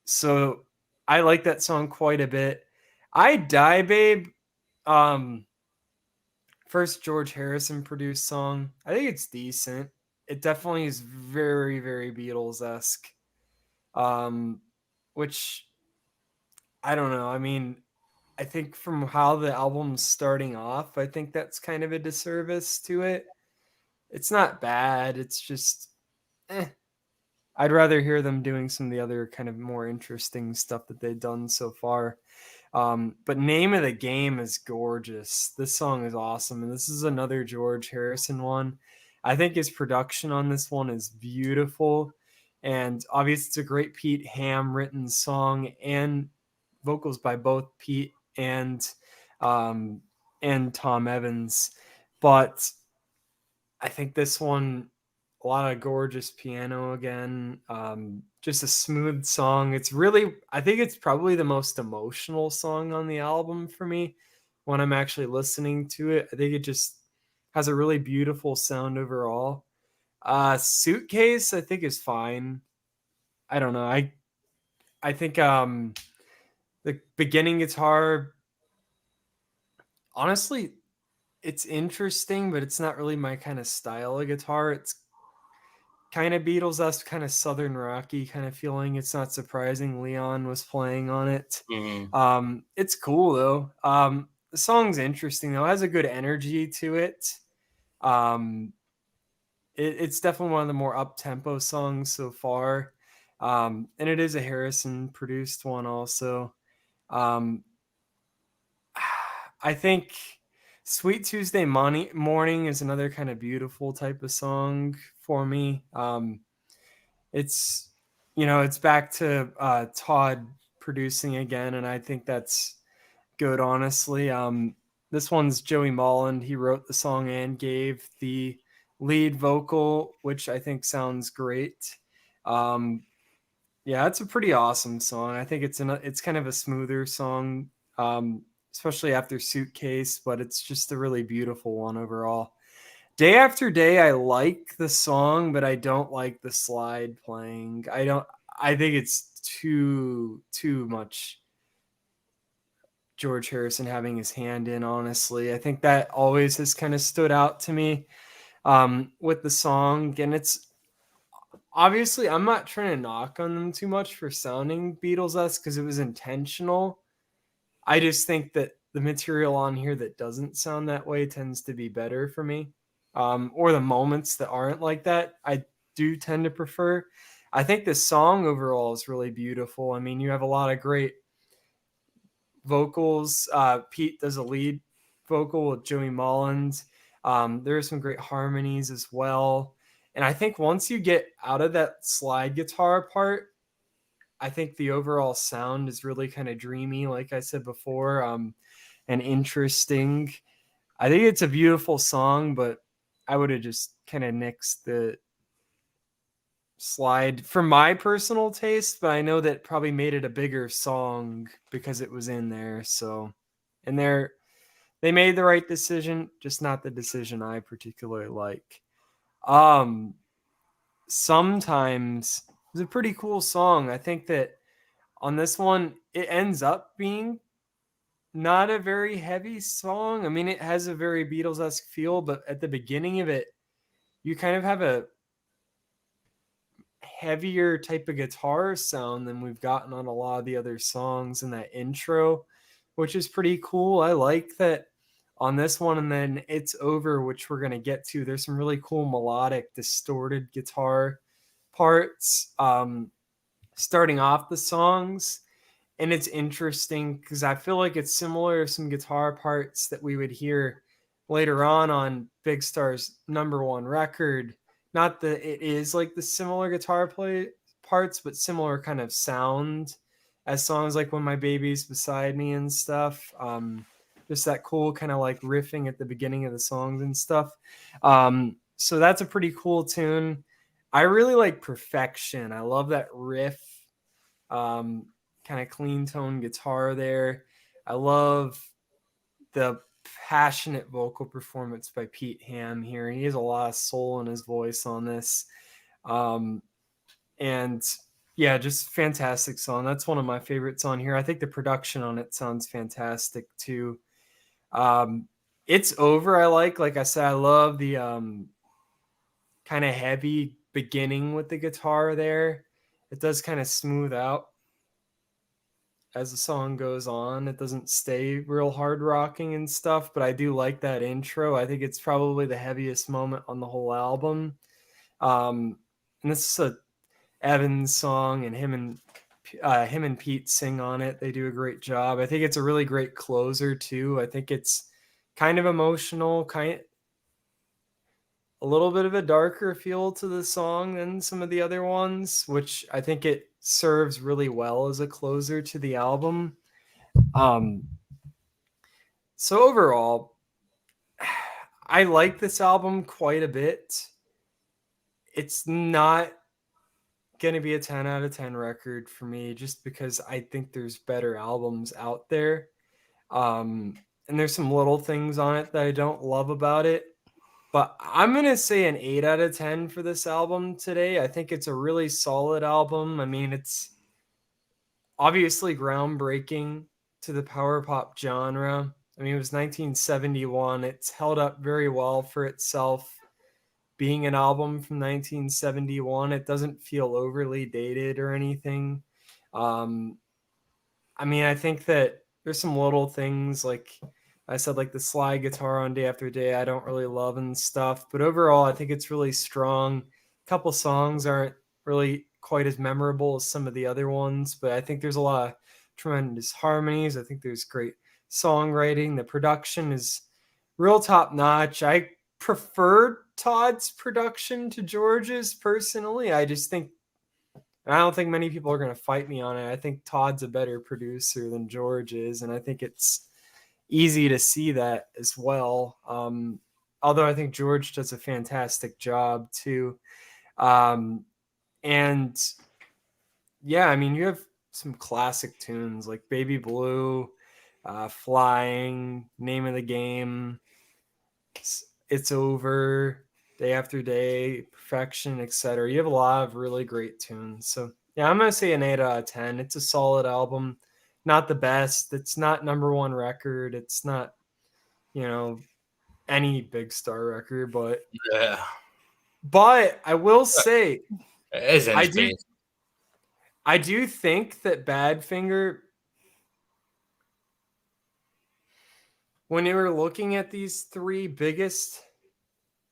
[SPEAKER 4] So I like that song quite a bit. I Die Babe, first George Harrison produced song. I think it's decent. It definitely is very, very Beatles-esque. Which I don't know. I mean, I think from how the album's starting off, I think that's kind of a disservice to it. It's not bad. It's just, I'd rather hear them doing some of the other kind of more interesting stuff that they've done so far. But Name of the Game is gorgeous. This song is awesome. And this is another George Harrison one. I think his production on this one is beautiful. And obviously it's a great Pete Ham written song, and vocals by both Pete and Tom Evans. But I think this one, a lot of gorgeous piano again. Just a smooth song. It's really, I think it's probably the most emotional song on the album for me when I'm actually listening to it. I think it just has a really beautiful sound overall. Suitcase, I think, is fine. I don't know. I think the beginning guitar, honestly, it's interesting, but it's not really my kind of style of guitar. It's kind of Beatles-esque, kind of southern rocky kind of feeling. It's not surprising Leon was playing on it.
[SPEAKER 5] Mm-hmm.
[SPEAKER 4] It's cool though. The song's interesting though. It has a good energy to it. It's definitely one of the more up-tempo songs so far. And it is a Harrison produced one also. I think Sweet Tuesday Morning is another kind of beautiful type of song for me. It's, it's back to Todd producing again, and I think that's good, honestly. This one's Joey Molland. He wrote the song and gave the lead vocal, which I think sounds great. Yeah, it's a pretty awesome song. I think it's kind of a smoother song, especially after Suitcase, but it's just a really beautiful one overall. Day After Day, I like the song, but I don't like the slide playing. I think it's too much George Harrison having his hand in, honestly. I think that always has kind of stood out to me with the song. And it's obviously, I'm not trying to knock on them too much for sounding Beatles-esque because it was intentional. I just think that the material on here that doesn't sound that way tends to be better for me. Or the moments that aren't like that, I do tend to prefer. I think the song overall is really beautiful. I mean, you have a lot of great vocals. Pete does a lead vocal with Joey Mullins. There are some great harmonies as well. And I think once you get out of that slide guitar part, I think the overall sound is really kind of dreamy, like I said before, and interesting. I think it's a beautiful song, but I would have just kind of nixed the slide for my personal taste, but I know that probably made it a bigger song because it was in there. So, and they made the right decision, just not the decision I particularly like. Sometimes it's a pretty cool song. I think that on this one, it ends up being not a very heavy song. I mean, it has a very Beatles-esque feel, but at the beginning of it, you kind of have a heavier type of guitar sound than we've gotten on a lot of the other songs in that intro, which is pretty cool. I like that on this one. And then It's Over, which we're going to get to. There's some really cool melodic, distorted guitar parts starting off the songs. And it's interesting because I feel like it's similar to some guitar parts that we would hear later on Big Star's #1 record. Not that it is like the similar guitar play parts, but similar kind of sound as songs like When My Baby's Beside Me and stuff. Just that cool kind of like riffing at the beginning of the songs and stuff. So that's a pretty cool tune. I really like Perfection. I love that riff. Kind of clean tone guitar there. I love the passionate vocal performance by Pete Ham here. He has a lot of soul in his voice on this. And yeah, just fantastic song. That's one of my favorites on here. I think the production on it sounds fantastic too. It's Over. Like I said, I love the kind of heavy beginning with the guitar there. It does kind of smooth out as the song goes on. It doesn't stay real hard rocking and stuff, but I do like that intro. I think it's probably the heaviest moment on the whole album. And this is a Evans song, and him and Pete sing on it. They do a great job. I think it's a really great closer too. I think it's kind of emotional, a little bit of a darker feel to the song than some of the other ones, which I think it serves really well as a closer to the album. So overall, I like this album quite a bit. It's not going to be a 10 out of 10 record for me just because I think there's better albums out there. And there's some little things on it that I don't love about it. But I'm going to say an 8 out of 10 for this album today. I think it's a really solid album. I mean, it's obviously groundbreaking to the power pop genre. I mean, it was 1971. It's held up very well for itself. Being an album from 1971, it doesn't feel overly dated or anything. I mean, I think that there's some little things like I said, like the slide guitar on Day After Day, I don't really love and stuff. But overall, I think it's really strong. A couple songs aren't really quite as memorable as some of the other ones, but I think there's a lot of tremendous harmonies. I think there's great songwriting. The production is real top notch. I prefer Todd's production to George's personally. I don't think many people are going to fight me on it. I think Todd's a better producer than George is, and I think it's easy to see that as well. Although I think George does a fantastic job too. And yeah, I mean, you have some classic tunes like Baby Blue, Flying, Name of the Game, It's Over, Day After Day, Perfection, etc. You have a lot of really great tunes. So yeah, I'm going to say an 8 out of 10. It's a solid album. Not the best. It's not #1 record. It's not, any Big Star record, but
[SPEAKER 5] Yeah.
[SPEAKER 4] But I will say,
[SPEAKER 5] It is interesting.
[SPEAKER 4] I do think that Badfinger, when you were looking at these three biggest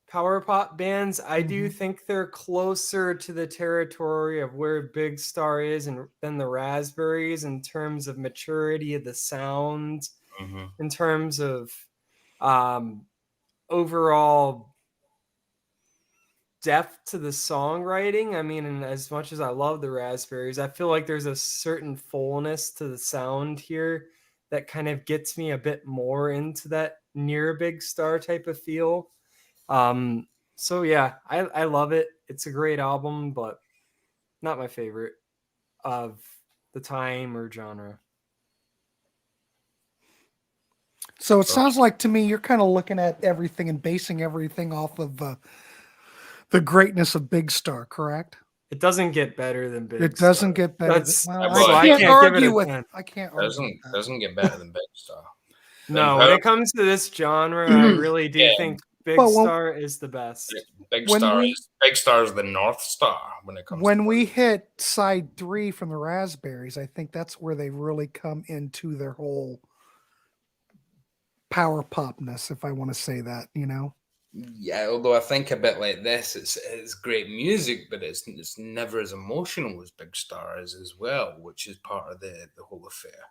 [SPEAKER 4] power pop bands, I do think they're closer to the territory of where Big Star is and than the Raspberries in terms of maturity of the sound, in terms of Overall depth to the songwriting. I mean, and as much as I love the Raspberries, I feel like there's a certain fullness to the sound here that kind of gets me a bit more into that near Big Star type of feel. So yeah, I love it. It's a great album, but not my favorite of the time or genre.
[SPEAKER 1] So it sounds like to me you're kind of looking at everything and basing everything off of the greatness of Big Star, correct?
[SPEAKER 4] It doesn't get better than Big
[SPEAKER 1] It
[SPEAKER 4] Star.
[SPEAKER 1] doesn't get better.
[SPEAKER 4] That's
[SPEAKER 1] Well,
[SPEAKER 5] so
[SPEAKER 1] I
[SPEAKER 5] I
[SPEAKER 1] can't
[SPEAKER 4] can't give it
[SPEAKER 1] argue
[SPEAKER 4] a
[SPEAKER 1] with.
[SPEAKER 4] 10.
[SPEAKER 1] I can't argue with that.
[SPEAKER 5] Doesn't get better than Big Star.
[SPEAKER 4] No, when it comes to this genre, I really do
[SPEAKER 5] Yeah.
[SPEAKER 4] think Big
[SPEAKER 1] But when-
[SPEAKER 4] Star is the best.
[SPEAKER 5] Big
[SPEAKER 1] When
[SPEAKER 5] Star
[SPEAKER 1] we-
[SPEAKER 5] is Big Star is the North Star when it comes.
[SPEAKER 1] When
[SPEAKER 5] to
[SPEAKER 1] we hit side 3 from the Raspberries, I think that's where they really come into their whole power popness, if I want to say that, you know.
[SPEAKER 5] Yeah, although I think a bit like this, it's great music, but it's never as emotional as Big Star is as well, which is part of the whole affair.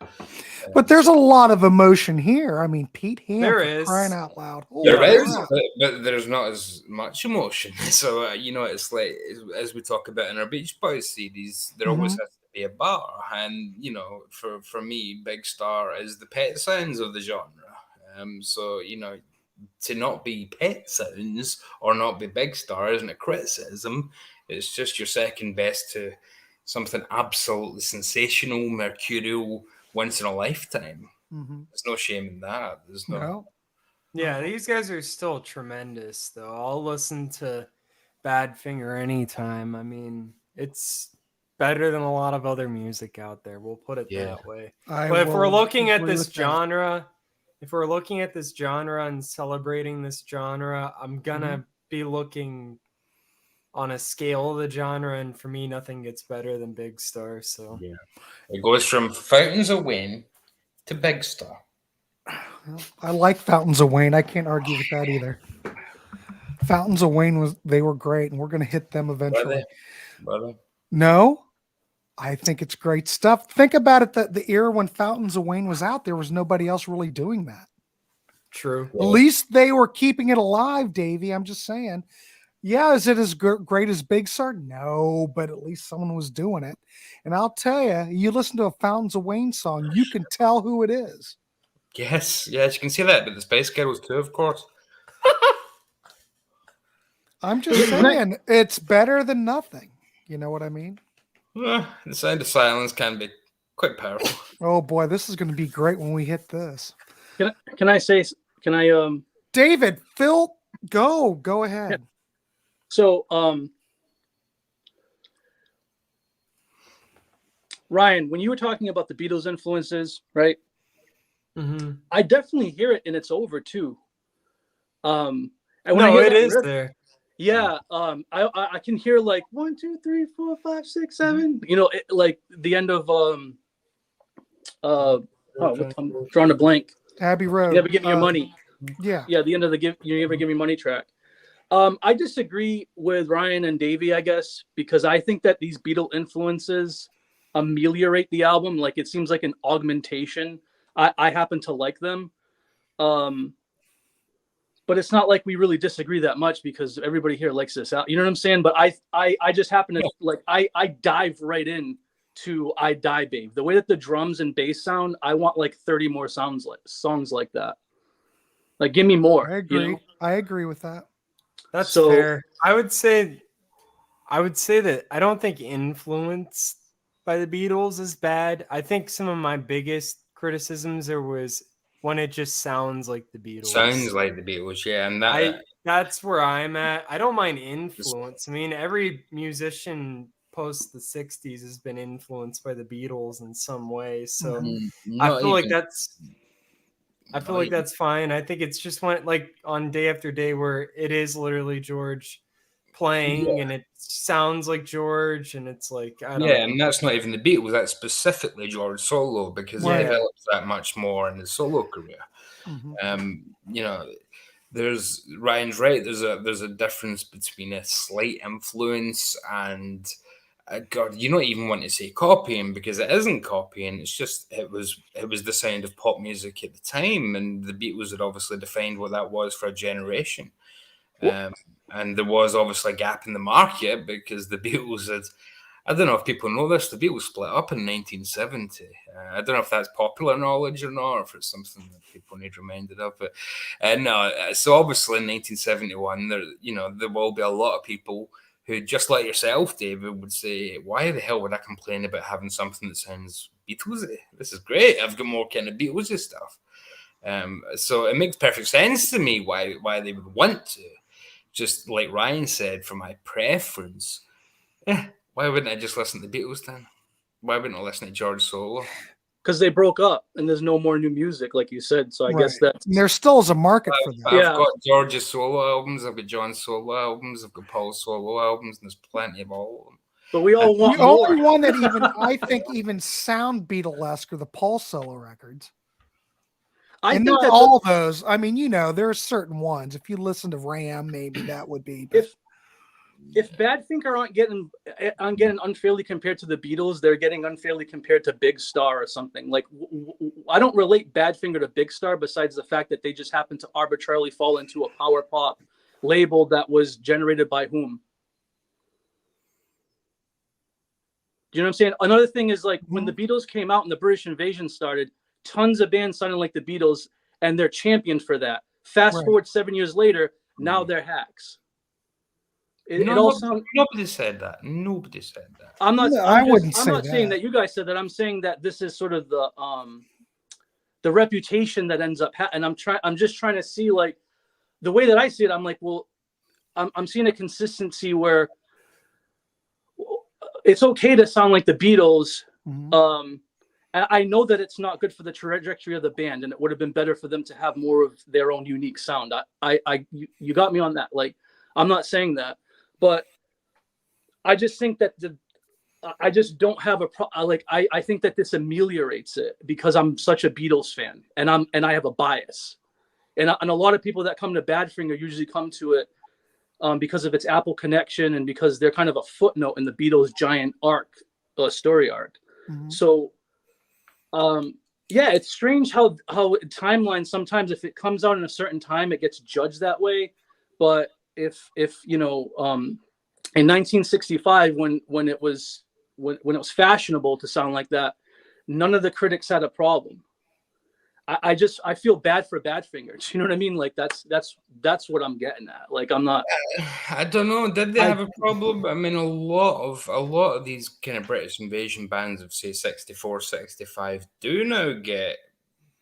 [SPEAKER 1] But there's a lot of emotion here. I mean, Pete Ham,
[SPEAKER 4] There
[SPEAKER 1] for
[SPEAKER 4] is.
[SPEAKER 1] crying out loud. Holy
[SPEAKER 5] There is,
[SPEAKER 1] crap.
[SPEAKER 5] but there's not as much emotion. So it's like as we talk about in our Beach Boys series, there always has to be a bar, and for me, Big Star is the Pet Sounds of the genre. So to not be Pet Sounds or not be Big Star isn't a criticism. It's just your second best to something absolutely sensational, mercurial, once in a lifetime. There's no shame in that. There's no.
[SPEAKER 4] Yeah, these guys are still tremendous, though. I'll listen to Badfinger anytime. I mean, it's better than a lot of other music out there. We'll put it that way. But if we're looking at this genre, and celebrating this genre, I'm gonna be looking on a scale of the genre, and for me, nothing gets better than Big Star. So
[SPEAKER 5] yeah, it goes from Fountains of Wayne to Big Star.
[SPEAKER 1] I like Fountains of Wayne. I can't argue with that either. Fountains of Wayne they were great, and we're going to hit them eventually.
[SPEAKER 5] Were they?
[SPEAKER 1] No, I think it's great stuff. Think about it, the era when Fountains of Wayne was out, there was nobody else really doing that.
[SPEAKER 4] true.
[SPEAKER 1] At least they were keeping it alive, Davy. I'm just saying. Yeah, is it as great as Big Star? No, but at least someone was doing it. And I'll tell you, you listen to a Fountains of Wayne song, you can tell who it is.
[SPEAKER 5] Yes, you can see that, but the Spice Girls too, of course.
[SPEAKER 1] I'm just saying, it's better than nothing. You know what I mean?
[SPEAKER 5] The Sound of Silence can be quite powerful.
[SPEAKER 1] Oh boy, this is going to be great when we hit this.
[SPEAKER 3] Can I
[SPEAKER 1] David, Phil, go ahead.
[SPEAKER 3] Yeah. So Ryan, when you were talking about the Beatles influences, right? I definitely hear it in It's Over too. And when I hear
[SPEAKER 4] it
[SPEAKER 3] that
[SPEAKER 4] is
[SPEAKER 3] riff,
[SPEAKER 4] there.
[SPEAKER 3] Yeah, I can hear like 1, 2, 3, 4, 5, 6, 7. Like the end of I'm drawing a blank.
[SPEAKER 1] Abbey Road.
[SPEAKER 3] You never give me your money.
[SPEAKER 1] Yeah.
[SPEAKER 3] The end of the you never give me money track. I disagree with Ryan and Davey, I guess, because I think that these Beatle influences ameliorate the album. Like it seems like an augmentation. I happen to like them. But it's not like we really disagree that much because everybody here likes this out. You know what I'm saying? But I just happen to like I dive right in to I Die Babe. The way that the drums and bass sound, I want like 30 more songs like that. Like give me more.
[SPEAKER 1] I agree. I agree with that.
[SPEAKER 4] That's fair. I would say that I don't think influenced by the Beatles is bad. I think some of my biggest criticisms there was when it just sounds like the Beatles.
[SPEAKER 5] Sounds like the Beatles, yeah. And
[SPEAKER 4] that's where I'm at. I don't mind influence. I mean, every musician post the 60s has been influenced by the Beatles in some way. So I feel like that's fine. I think it's just like on Day After Day where it is literally George playing and it sounds like George and it's like I don't know.
[SPEAKER 5] And that's not even the Beatles, that's specifically George solo because he develops that much more in his solo career. There's Ryan's right, there's a difference between a slight influence and God, you don't even want to say copying, because it isn't copying. It's just it was the sound of pop music at the time, and the Beatles had obviously defined what that was for a generation. And there was obviously a gap in the market because the Beatles had. I don't know if people know this. The Beatles split up in 1970. I don't know if that's popular knowledge or not, or if it's something that people need reminded of. But no, so obviously in 1971, there will be a lot of people who, just like yourself, David, would say, why the hell would I complain about having something that sounds Beatlesy? This is great. I've got more kind of Beatlesy stuff. So it makes perfect sense to me why they would want to. Just like Ryan said, for my preference, why wouldn't I just listen to the Beatles then? Why wouldn't I listen to George solo?
[SPEAKER 3] Because they broke up and there's no more new music, like you said. So I guess that's...
[SPEAKER 1] And there still is a market for that.
[SPEAKER 5] I've got George's solo albums, I've got John's solo albums, I've got Paul's solo albums, and there's plenty of all of them.
[SPEAKER 3] But we all want
[SPEAKER 1] the
[SPEAKER 3] more.
[SPEAKER 1] only one that even I think even sound Beatlesque are the Paul solo records.
[SPEAKER 3] I
[SPEAKER 1] and
[SPEAKER 3] think
[SPEAKER 1] not
[SPEAKER 3] that
[SPEAKER 1] all those. I mean, there are certain ones. If you listen to Ram, maybe that would be. But...
[SPEAKER 3] If Badfinger aren't getting unfairly compared to the Beatles, they're getting unfairly compared to Big Star or something. Like, I don't relate Badfinger to Big Star besides the fact that they just happen to arbitrarily fall into a power pop label that was generated by whom? Do you know what I'm saying? Another thing is, like, when the Beatles came out and the British invasion started, tons of bands sounded like the Beatles, and they're championed for that. Fast forward 7 years later, now they're hacks.
[SPEAKER 5] Nobody said that. Nobody said that.
[SPEAKER 3] I'm not
[SPEAKER 1] saying
[SPEAKER 3] that you guys said that. I'm saying that this is sort of the reputation that ends up and I'm just trying to see, like, the way that I see it. I'm like, well, I'm seeing a consistency where it's okay to sound like the Beatles. I know that it's not good for the trajectory of the band, and it would have been better for them to have more of their own unique sound. You got me on that. Like, I'm not saying that. But I just think that I just don't have I think that this ameliorates it because I'm such a Beatles fan and I have a bias, and a lot of people that come to Badfinger usually come to it because of its Apple connection and because they're kind of a footnote in the Beatles' giant story arc. So, it's strange how timeline sometimes, if it comes out in a certain time, it gets judged that way, but if in 1965 when it was fashionable to sound like that, none of the critics had a problem. I feel bad for Badfinger. Do you know what I mean? Like, that's what I'm getting at. Like, I'm not.
[SPEAKER 5] I don't know. Did they have a problem? I mean, a lot of these kind of British invasion bands of, say, 64, 65 do now get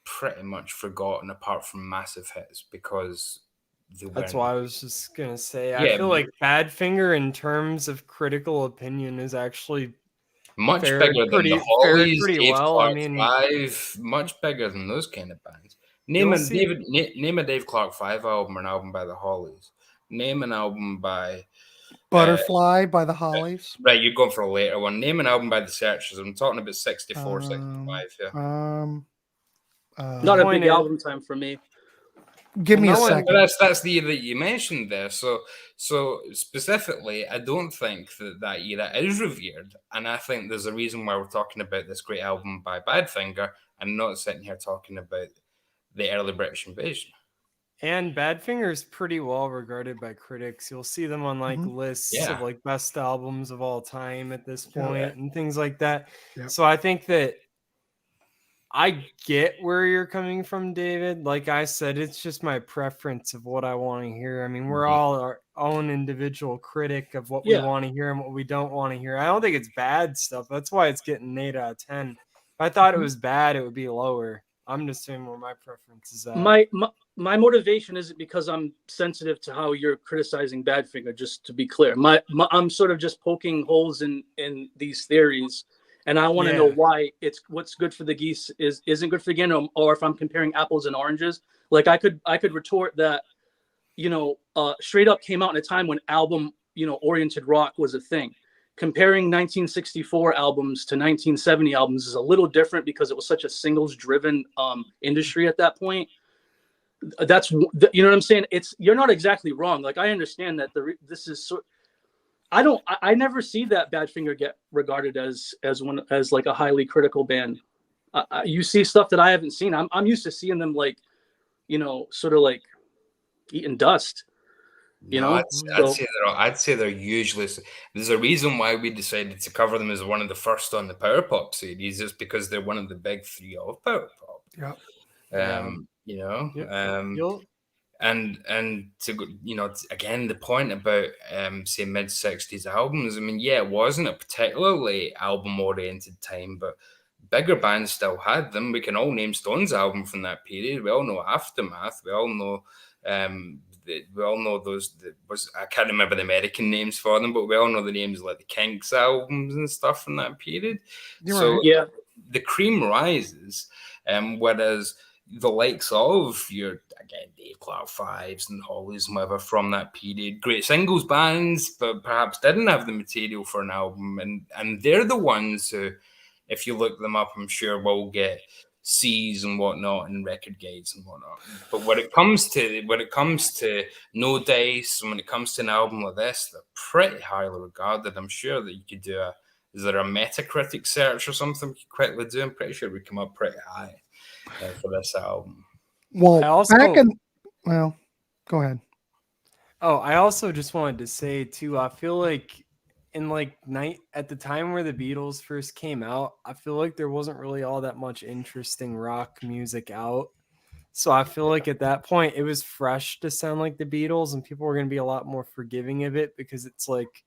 [SPEAKER 5] pretty much forgotten, apart from massive hits, because.
[SPEAKER 4] That's why I was just gonna say. I feel like Badfinger, in terms of critical opinion, is actually
[SPEAKER 5] much bigger than the Hollies, Dave Clark 5,5. much bigger than those kind of bands. Name a Dave Clark 5 album or an album by the Hollies. Name an album by
[SPEAKER 1] Butterfly by the Hollies.
[SPEAKER 5] Right, you're going for a later one. Name an album by the Searchers. I'm talking about 64, 65.
[SPEAKER 3] Not a big album time for me.
[SPEAKER 1] Give me a second.
[SPEAKER 5] That's the year that you mentioned there. So specifically, I don't think that era is revered, and I think there's a reason why we're talking about this great album by Badfinger and not sitting here talking about the early British invasion.
[SPEAKER 4] And Badfinger is pretty well regarded by critics. You'll see them on lists of like best albums of all time at this point and things like that. Yeah. So I think that I get where you're coming from, David. Like I said, it's just my preference of what I want to hear. I mean, we're all our own individual critic of what we want to hear and what we don't want to hear. I don't think it's bad stuff. That's why it's getting an 8 out of 10. If I thought it was bad, it would be lower. I'm just saying where my preference is at.
[SPEAKER 3] My motivation isn't because I'm sensitive to how you're criticizing Badfinger, just to be clear. I'm sort of just poking holes in these theories. And I want to know why what's good for the geese isn't good for the gander, or if I'm comparing apples and oranges. Like, I could retort that, Straight Up came out in a time when album, oriented rock was a thing. Comparing 1964 albums to 1970 albums is a little different because it was such a singles driven industry at that point. That's, you know what I'm saying? You're not exactly wrong. Like, I understand that this is I never see that Badfinger get regarded as like a highly critical band. You see stuff that I haven't seen. I'm used to seeing them like, sort of like eating dust.
[SPEAKER 5] I'd say they're usually. There's a reason why we decided to cover them as one of the first on the Power Pop series, is because they're one of the big three of Power Pop.
[SPEAKER 1] Yeah.
[SPEAKER 5] And to go, again, the point about say mid-60s albums. I mean, yeah, it wasn't a particularly album-oriented time, but bigger bands still had them. We can all name Stone's album from that period. We all know Aftermath. We all know those. I can't remember the American names for them, but we all know the names like the Kinks albums and stuff from that period.
[SPEAKER 3] Yeah,
[SPEAKER 5] the cream rises, whereas the likes of your Dave Clark Fives and Hollies and whatever from that period, great singles bands, but perhaps didn't have the material for an album, and they're the ones who, if you look them up, I'm sure will get C's and whatnot and record guides and whatnot. But when it comes to No Dice, and when it comes to an album like this, they're pretty highly regarded. I'm sure that you could do is there a Metacritic search or something you could quickly do? I'm pretty sure we come up pretty high for this album.
[SPEAKER 1] Well, go ahead.
[SPEAKER 4] Oh, I also just wanted to say too, I feel like at the time where the Beatles first came out, I feel like there wasn't really all that much interesting rock music out. So I feel like at that point it was fresh to sound like the Beatles, and people were going to be a lot more forgiving of it, because it's like,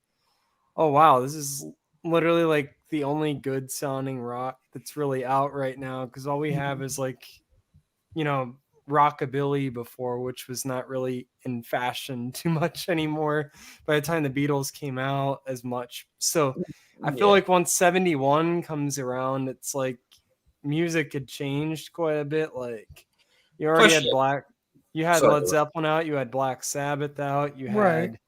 [SPEAKER 4] oh wow, this is literally like the only good sounding rock that's really out right now, because all we have is like, rockabilly before, which was not really in fashion too much anymore by the time the Beatles came out as much. So I feel like once 71 comes around, it's like music had changed quite a bit. Like you already had Led Zeppelin out, you had Black Sabbath out, you had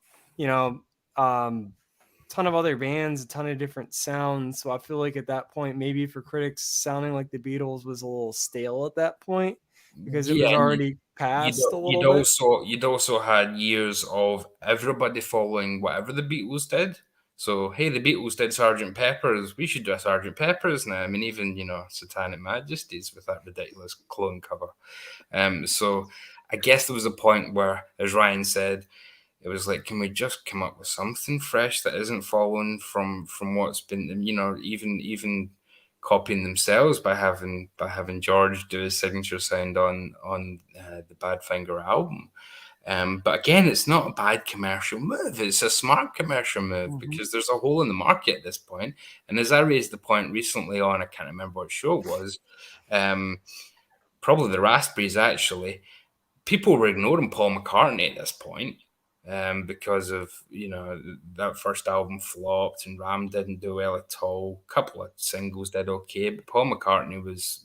[SPEAKER 4] ton of other bands, a ton of different sounds. So I feel like at that point, maybe for critics, sounding like the Beatles was a little stale at that point, because it was already past a little bit.
[SPEAKER 5] You'd also had years of everybody following whatever the Beatles did. So, hey, the Beatles did Sgt. Pepper's, we should do a Sgt. Pepper's now. I mean, even, Satanic Majesties with that ridiculous clone cover. So I guess there was a point where, as Ryan said, it was like, can we just come up with something fresh that isn't following from what's been, even copying themselves by having George do his signature sound on the Badfinger album. But again, it's not a bad commercial move. It's a smart commercial move, because there's a hole in the market at this point. And as I raised the point recently on, I can't remember what show it was, probably the Raspberries actually, people were ignoring Paul McCartney at this point. Because of that first album flopped and Ram didn't do well at all. A couple of singles did okay, but Paul McCartney was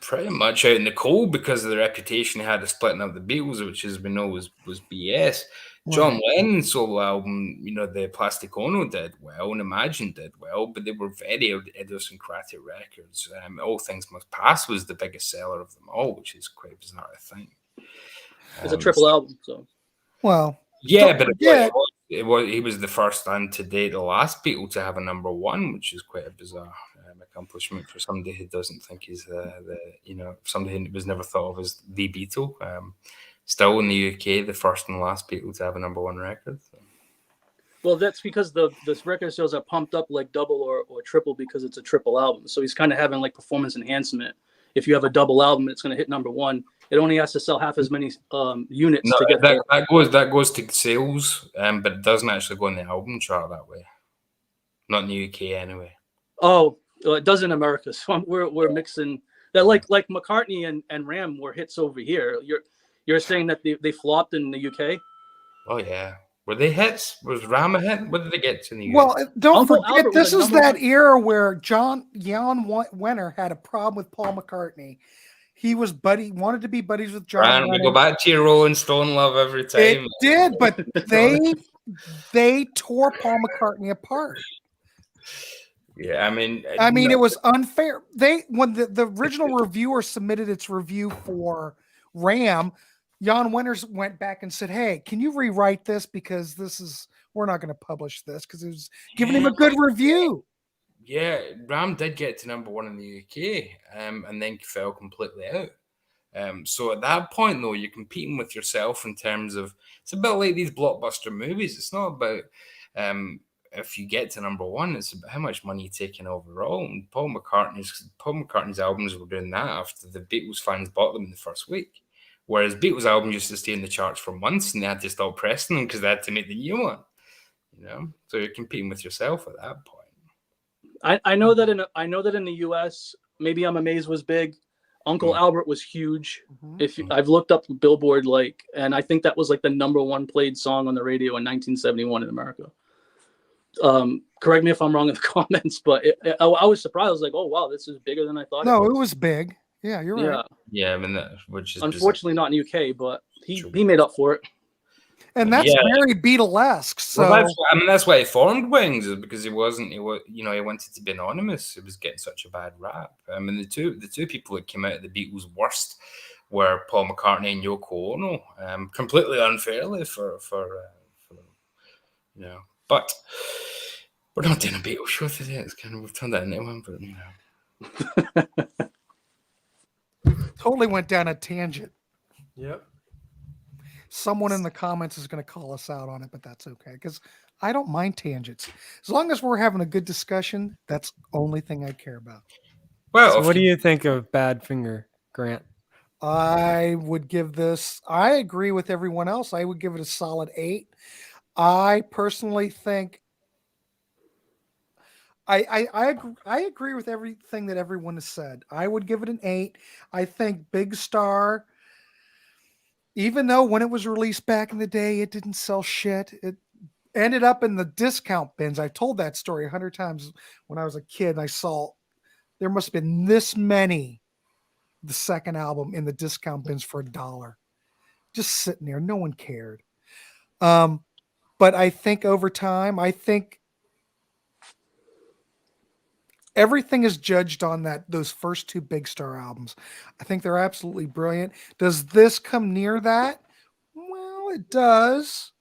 [SPEAKER 5] pretty much out in the cold because of the reputation he had of splitting up the Beatles, which, as we know, was BS. John Lennon's solo album, the Plastic Ono did well, and Imagine did well, but they were very idiosyncratic records. All Things Must Pass was the biggest seller of them all, which is quite bizarre, I think.
[SPEAKER 3] It's a triple album, so.
[SPEAKER 1] Well,
[SPEAKER 5] yeah, but he was the first and to date the last Beatle to have a number one, which is quite a bizarre accomplishment for somebody who doesn't think he's somebody who was never thought of as the Beatle. Still in the UK, the first and last Beatle to have a number one record. So.
[SPEAKER 3] Well, that's because the record sales are pumped up like double or triple because it's a triple album. So he's kind of having like performance enhancement. If you have a double album, it's going to hit number one. It only has to sell half as many units to get there.
[SPEAKER 5] That goes to sales, but it doesn't actually go on the album chart that way. Not in the UK anyway.
[SPEAKER 3] Oh, it does in America. So we're mixing that. Like McCartney and Ram were hits over here. You're saying that they flopped in the UK?
[SPEAKER 5] Oh yeah. Were they hits? Was Ram a hit? What did they get to in the UK?
[SPEAKER 1] Well, don't forget, this is that era where Jan Wenner had a problem with Paul McCartney. He wanted to be buddies with John Lennon.
[SPEAKER 5] We go back to your Rolling Stone love every time.
[SPEAKER 1] It did, but they tore Paul McCartney apart.
[SPEAKER 5] Yeah, I mean,
[SPEAKER 1] it was unfair. When the original reviewer submitted its review for Ram, Jan Winters went back and said, "Hey, can you rewrite this, because this is we're not going to publish this because it was giving him a good review.
[SPEAKER 5] Yeah, Ram did get to number 1 in the UK, and then fell completely out. So at that point, though, you're competing with yourself in terms of, it's a bit like these blockbuster movies. It's not about if you get to number 1, it's about how much money you're taking overall. And Paul McCartney's albums were doing that after the Beatles fans bought them in the first week. Whereas Beatles albums used to stay in the charts for months and they had to stop pressing them because they had to make the new one. So you're competing with yourself at that point.
[SPEAKER 3] I know that in the US, Maybe I'm Amazed was big. Uncle Albert was huge. I've looked up Billboard, and I think that was like the number 1 played song on the radio in 1971 in America. Correct me if I'm wrong in the comments, but I was surprised. I was like, oh wow, this is bigger than I thought.
[SPEAKER 1] No, it was big. Yeah, you're right.
[SPEAKER 5] Yeah, I mean, which is
[SPEAKER 3] unfortunately not in UK, but he made up for it.
[SPEAKER 1] And that's very Beatlesque. So
[SPEAKER 5] that's why he formed Wings, is because he wanted to be anonymous. It was getting such a bad rap. I mean, the two people that came out of the Beatles worst were Paul McCartney and Yoko Ono, completely unfairly for But we're not doing a Beatles show today. It's kind of, we've turned that into one, but
[SPEAKER 1] totally went down a tangent.
[SPEAKER 4] Yep.
[SPEAKER 1] Someone in the comments is going to call us out on it, but that's okay because I don't mind tangents. As long as we're having a good discussion, that's the only thing I care about.
[SPEAKER 4] Well, so what do you think of Badfinger, Grant?
[SPEAKER 1] I would give this, I agree with everyone else. I would give it a solid 8. I personally think I agree with everything that everyone has said. I would give it an 8. I think Big Star, even though when it was released back in the day, it didn't sell shit. It ended up in the discount bins. I told that story 100 times when I was a kid. And I saw there must have been this many, the second album in the discount bins for $1, just sitting there. No one cared. But I think over time, everything is judged on those first 2 Big Star albums. I think they're absolutely brilliant. Does this come near that? Well, it does.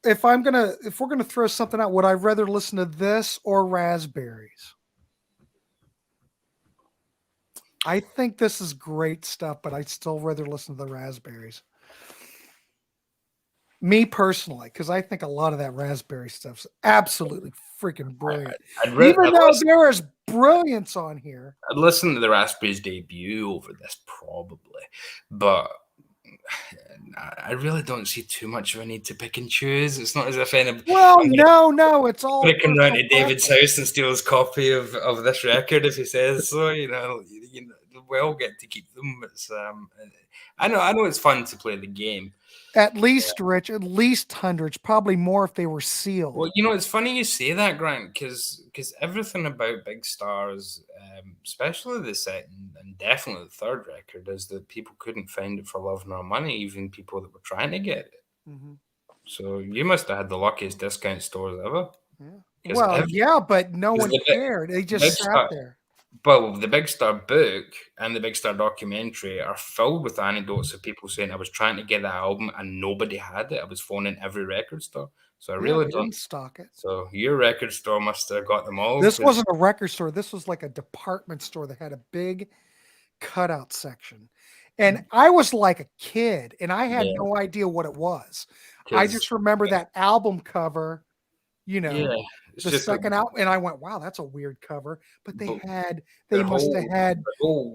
[SPEAKER 1] If we're gonna throw something out, would I rather listen to this or Raspberries? I think this is great stuff, but I'd still rather listen to the Raspberries. Me personally, because I think a lot of that Raspberry stuff's absolutely freaking brilliant. Even though there is brilliance on here.
[SPEAKER 5] I'd listen to the Raspberries debut over this probably, but I really don't see too much of a need to pick and choose. It's not as if anybody.
[SPEAKER 1] Well, no, it's all.
[SPEAKER 5] They come round to David's house and steal his copy of this record if he says so. We all get to keep them. It's I know it's fun to play the game.
[SPEAKER 1] At least, Rich, at least hundreds, probably more if they were sealed.
[SPEAKER 5] Well, it's funny you say that, Grant, because everything about Big Stars, especially the second and definitely the third record, is that people couldn't find it for love nor money, even people that were trying to get it. Mm-hmm. So you must have had the luckiest discount stores ever.
[SPEAKER 1] Yeah. Well, but no one cared. They just sat there.
[SPEAKER 5] But the Big Star book and the Big Star documentary are filled with anecdotes of people saying, I was trying to get that album and nobody had it. I was phoning every record store. So I really
[SPEAKER 1] didn't stock it.
[SPEAKER 5] So your record store must have got them all.
[SPEAKER 1] This wasn't a record store. This was like a department store that had a big cutout section. And I was like a kid and I had no idea what it was. I just remember that album cover, the second album, and I went, wow, that's a weird cover. But they must have had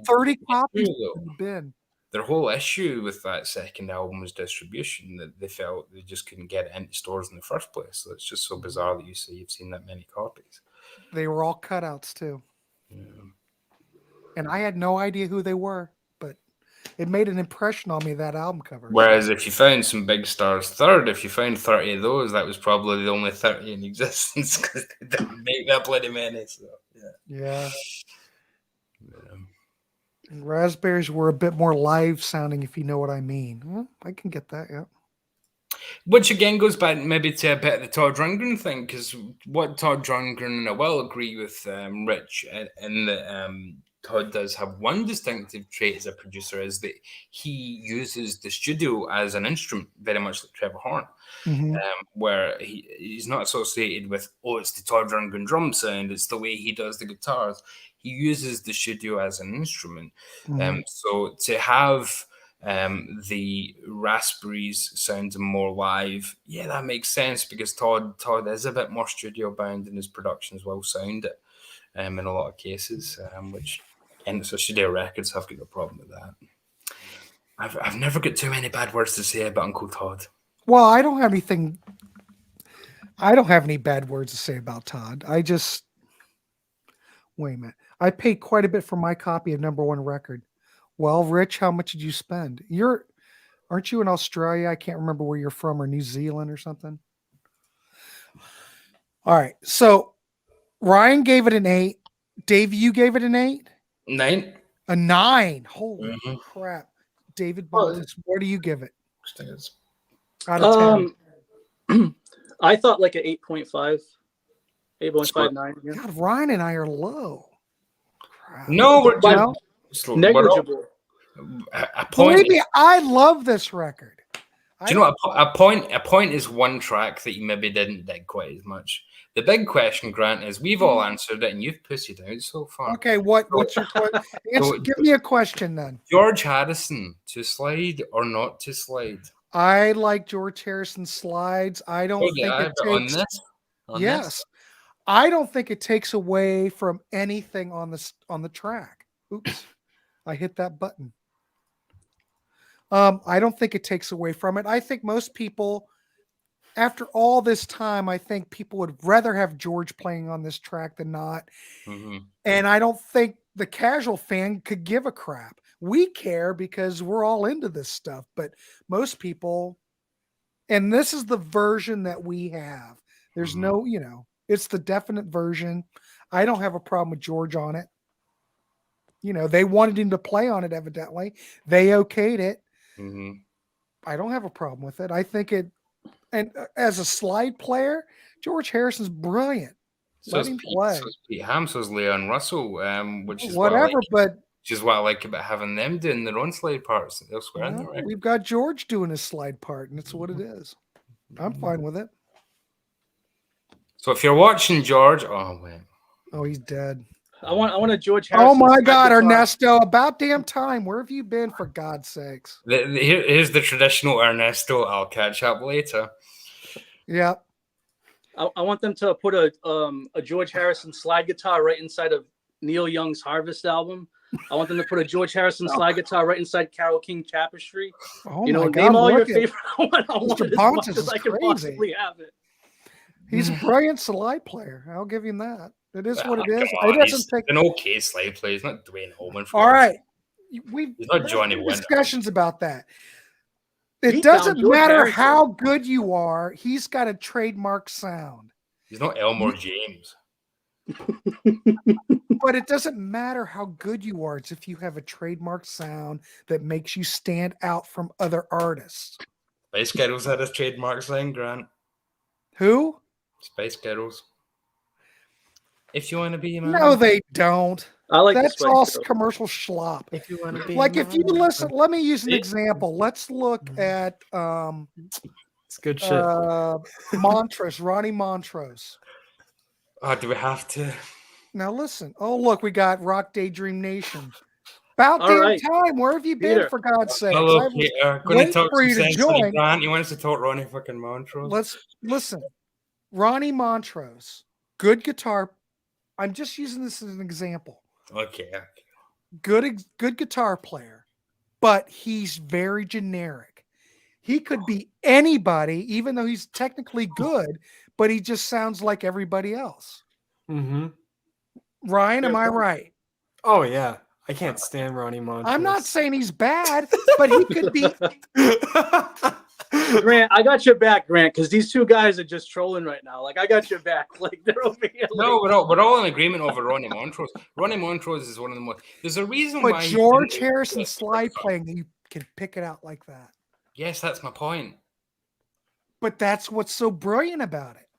[SPEAKER 1] 30 copies in the bin.
[SPEAKER 5] Their whole issue with that second album was distribution, that they felt they just couldn't get it into stores in the first place. So it's just so bizarre that you say you've seen that many copies.
[SPEAKER 1] They were all cutouts too. Yeah. And I had no idea who they were, but it made an impression on me, that album cover.
[SPEAKER 5] Whereas if you found some Big Stars third, if you found 30 of those, that was probably the only 30 in existence because they didn't make that bloody many. So,
[SPEAKER 1] yeah. And Raspberries were a bit more live sounding, if you know what I mean. Well, I can get that, yeah.
[SPEAKER 5] Which again goes back maybe to a bit of the Todd Rundgren thing, because what Todd Rundgren, and I will agree with Rich in that Todd does have one distinctive trait as a producer, is that he uses the studio as an instrument, very much like Trevor Horn,
[SPEAKER 1] Mhm.
[SPEAKER 5] where he's not associated with, oh, it's the Todd Rundgren drum sound, it's the way he does the guitars. He uses the studio as an instrument.
[SPEAKER 1] Mhm.
[SPEAKER 5] So to have the raspberries sounding more live, yeah, that makes sense, because Todd is a bit more studio bound, and his productions will sound it in a lot of cases, which, and so studio records have got no problem with that. I've never got too many bad words to say about Uncle Todd.
[SPEAKER 1] Well, I don't have anything. I don't have any bad words to say about Todd. Wait a minute. I paid quite a bit for my copy of Number One Record. Well, Rich, how much did you spend? Aren't you in Australia? I can't remember where you're from, or New Zealand or something. All right. So Ryan gave it an 8. Davey, you gave it an 8?
[SPEAKER 5] 9.
[SPEAKER 1] A 9. Holy
[SPEAKER 5] Mhm.
[SPEAKER 1] crap. David Bontis, what do you give it? Out of 10.
[SPEAKER 3] I thought like an 8.5, 8.59. Yeah.
[SPEAKER 1] God, Ryan and I are low. Crap.
[SPEAKER 5] No, we're
[SPEAKER 1] Well,
[SPEAKER 3] Negligible.
[SPEAKER 5] a point.
[SPEAKER 1] believe me, I love this record.
[SPEAKER 5] Do you know what? A point is one track that you maybe didn't dig quite as much. The big question, Grant, is we've all answered it, and you've pussied out so far.
[SPEAKER 1] Okay, what's your question? Give me a question then.
[SPEAKER 5] George Harrison, to slide or not to slide?
[SPEAKER 1] I like George Harrison slides. I don't think it takes. Yes, I don't think it takes away from anything on the track. Oops, I hit that button. I don't think it takes away from it. I think most people, after all this time, I think people would rather have George playing on this track than not.
[SPEAKER 5] Mm-hmm.
[SPEAKER 1] And I don't think the casual fan could give a crap. We care because we're all into this stuff, but most people, and this is the version that we have. There's no, it's the definite version. I don't have a problem with George on it. They wanted him to play on it, evidently. They okayed it.
[SPEAKER 5] Mm-hmm.
[SPEAKER 1] I don't have a problem with it. I think it, and as a slide player, George Harrison's brilliant. Let him play.
[SPEAKER 5] So Pete Ham, so's Leon Russell, which is
[SPEAKER 1] whatever,
[SPEAKER 5] which is what I like about having them doing their own slide parts elsewhere in the record.
[SPEAKER 1] We've got George doing his slide part, and it's what it is. I'm fine with it.
[SPEAKER 5] So if you're watching George,
[SPEAKER 1] he's dead.
[SPEAKER 3] I want a George Harrison.
[SPEAKER 1] Oh my God, Ernesto! About damn time. Where have you been, for God's sakes?
[SPEAKER 5] Here's the traditional Ernesto. I'll catch up later.
[SPEAKER 1] Yeah.
[SPEAKER 3] I want them to put a George Harrison slide guitar right inside of Neil Young's Harvest album. I want them to put a George Harrison slide guitar right inside Carole King Tapestry.
[SPEAKER 1] Oh my God,
[SPEAKER 3] name all your favorite. I
[SPEAKER 1] want
[SPEAKER 3] as much as I can possibly have it.
[SPEAKER 1] He's a brilliant slide player. I'll give him that. It is what it is.
[SPEAKER 5] It doesn't take an okay slide player. He's not Dwayne Holman.
[SPEAKER 1] All right,
[SPEAKER 5] he's not Johnny Winter.
[SPEAKER 1] Discussions about that. It doesn't matter how good you are. He's got a trademark sound.
[SPEAKER 5] He's not Elmore James.
[SPEAKER 1] But it doesn't matter how good you are. It's if you have a trademark sound that makes you stand out from other artists.
[SPEAKER 5] Spice Girls had a trademark sound, Grant.
[SPEAKER 1] Who?
[SPEAKER 5] Spice Girls. If you want to be a man.
[SPEAKER 1] No, they don't.
[SPEAKER 3] I like
[SPEAKER 1] that's all commercial slop.
[SPEAKER 4] If you want to be
[SPEAKER 1] if you listen, let me use an example. Let's look at
[SPEAKER 4] it's good shit.
[SPEAKER 1] Montrose, Ronnie Montrose.
[SPEAKER 5] Do we have to?
[SPEAKER 1] Now listen. Oh, look, we got Rock Daydream Nation. About damn time. Where have you been,
[SPEAKER 3] Peter.
[SPEAKER 1] For God's sake?
[SPEAKER 5] Hello, Peter. Going to talk
[SPEAKER 1] for you to join.
[SPEAKER 5] Grant. You want us to talk Ronnie fucking Montrose?
[SPEAKER 1] Let's listen. Ronnie Montrose, good guitar. I'm just using this as an example.
[SPEAKER 5] Okay.
[SPEAKER 1] Good guitar player, but he's very generic. He could be anybody, even though he's technically good, but he just sounds like everybody else.
[SPEAKER 4] Mm-hmm.
[SPEAKER 1] Ryan, am I right?
[SPEAKER 4] Oh yeah, I can't stand Ronnie Montrose.
[SPEAKER 1] I'm not saying he's bad, but he could be.
[SPEAKER 3] Grant, I got your back, Grant, because these two guys are just trolling right now. Like, I got your back. Like, they're over here.
[SPEAKER 5] No, we're all in agreement over Ronnie Montrose. Ronnie Montrose is one of the most. There's a reason why.
[SPEAKER 1] But George Harrison slide playing, you can pick it out like that.
[SPEAKER 5] Yes, that's my point.
[SPEAKER 1] But that's what's so brilliant about it.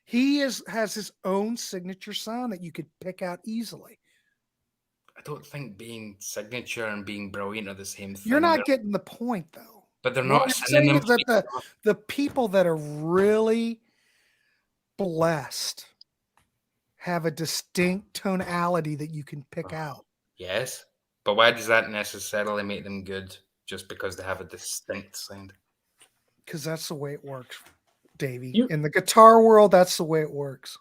[SPEAKER 1] He has his own signature sound that you could pick out easily.
[SPEAKER 5] don't think being signature and being brilliant are the same thing.
[SPEAKER 1] You're not getting the point, though.
[SPEAKER 5] But they're
[SPEAKER 1] What
[SPEAKER 5] not
[SPEAKER 1] I'm saying
[SPEAKER 5] synonyms.
[SPEAKER 1] is that the people that are really blessed have a distinct tonality that you can pick out.
[SPEAKER 5] Yes, but why does that necessarily make them good just because they have a distinct sound?
[SPEAKER 1] Because that's the way it works, Davey.
[SPEAKER 3] You-
[SPEAKER 1] In the guitar world, that's the way it works.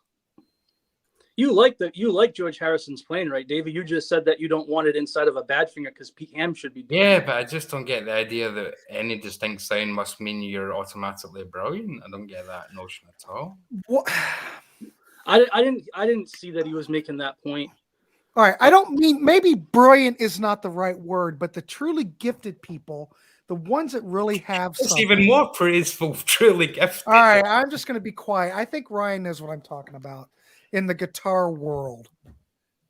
[SPEAKER 3] You like George Harrison's playing, right, David? You just said that you don't want it inside of a Badfinger because Pete Ham should be doing
[SPEAKER 5] Yeah,
[SPEAKER 3] it.
[SPEAKER 5] but I just don't get the idea that any distinct sound must mean you're automatically brilliant. I don't get that notion at all.
[SPEAKER 1] What?
[SPEAKER 3] I didn't see that he was making that point.
[SPEAKER 1] All right, I don't mean, maybe brilliant is not the right word, but the truly gifted people, the ones that really have
[SPEAKER 5] It's
[SPEAKER 1] something.
[SPEAKER 5] even more praiseful, truly gifted.
[SPEAKER 1] All right, I'm just going to be quiet. I think Ryan knows what I'm talking about in the guitar world.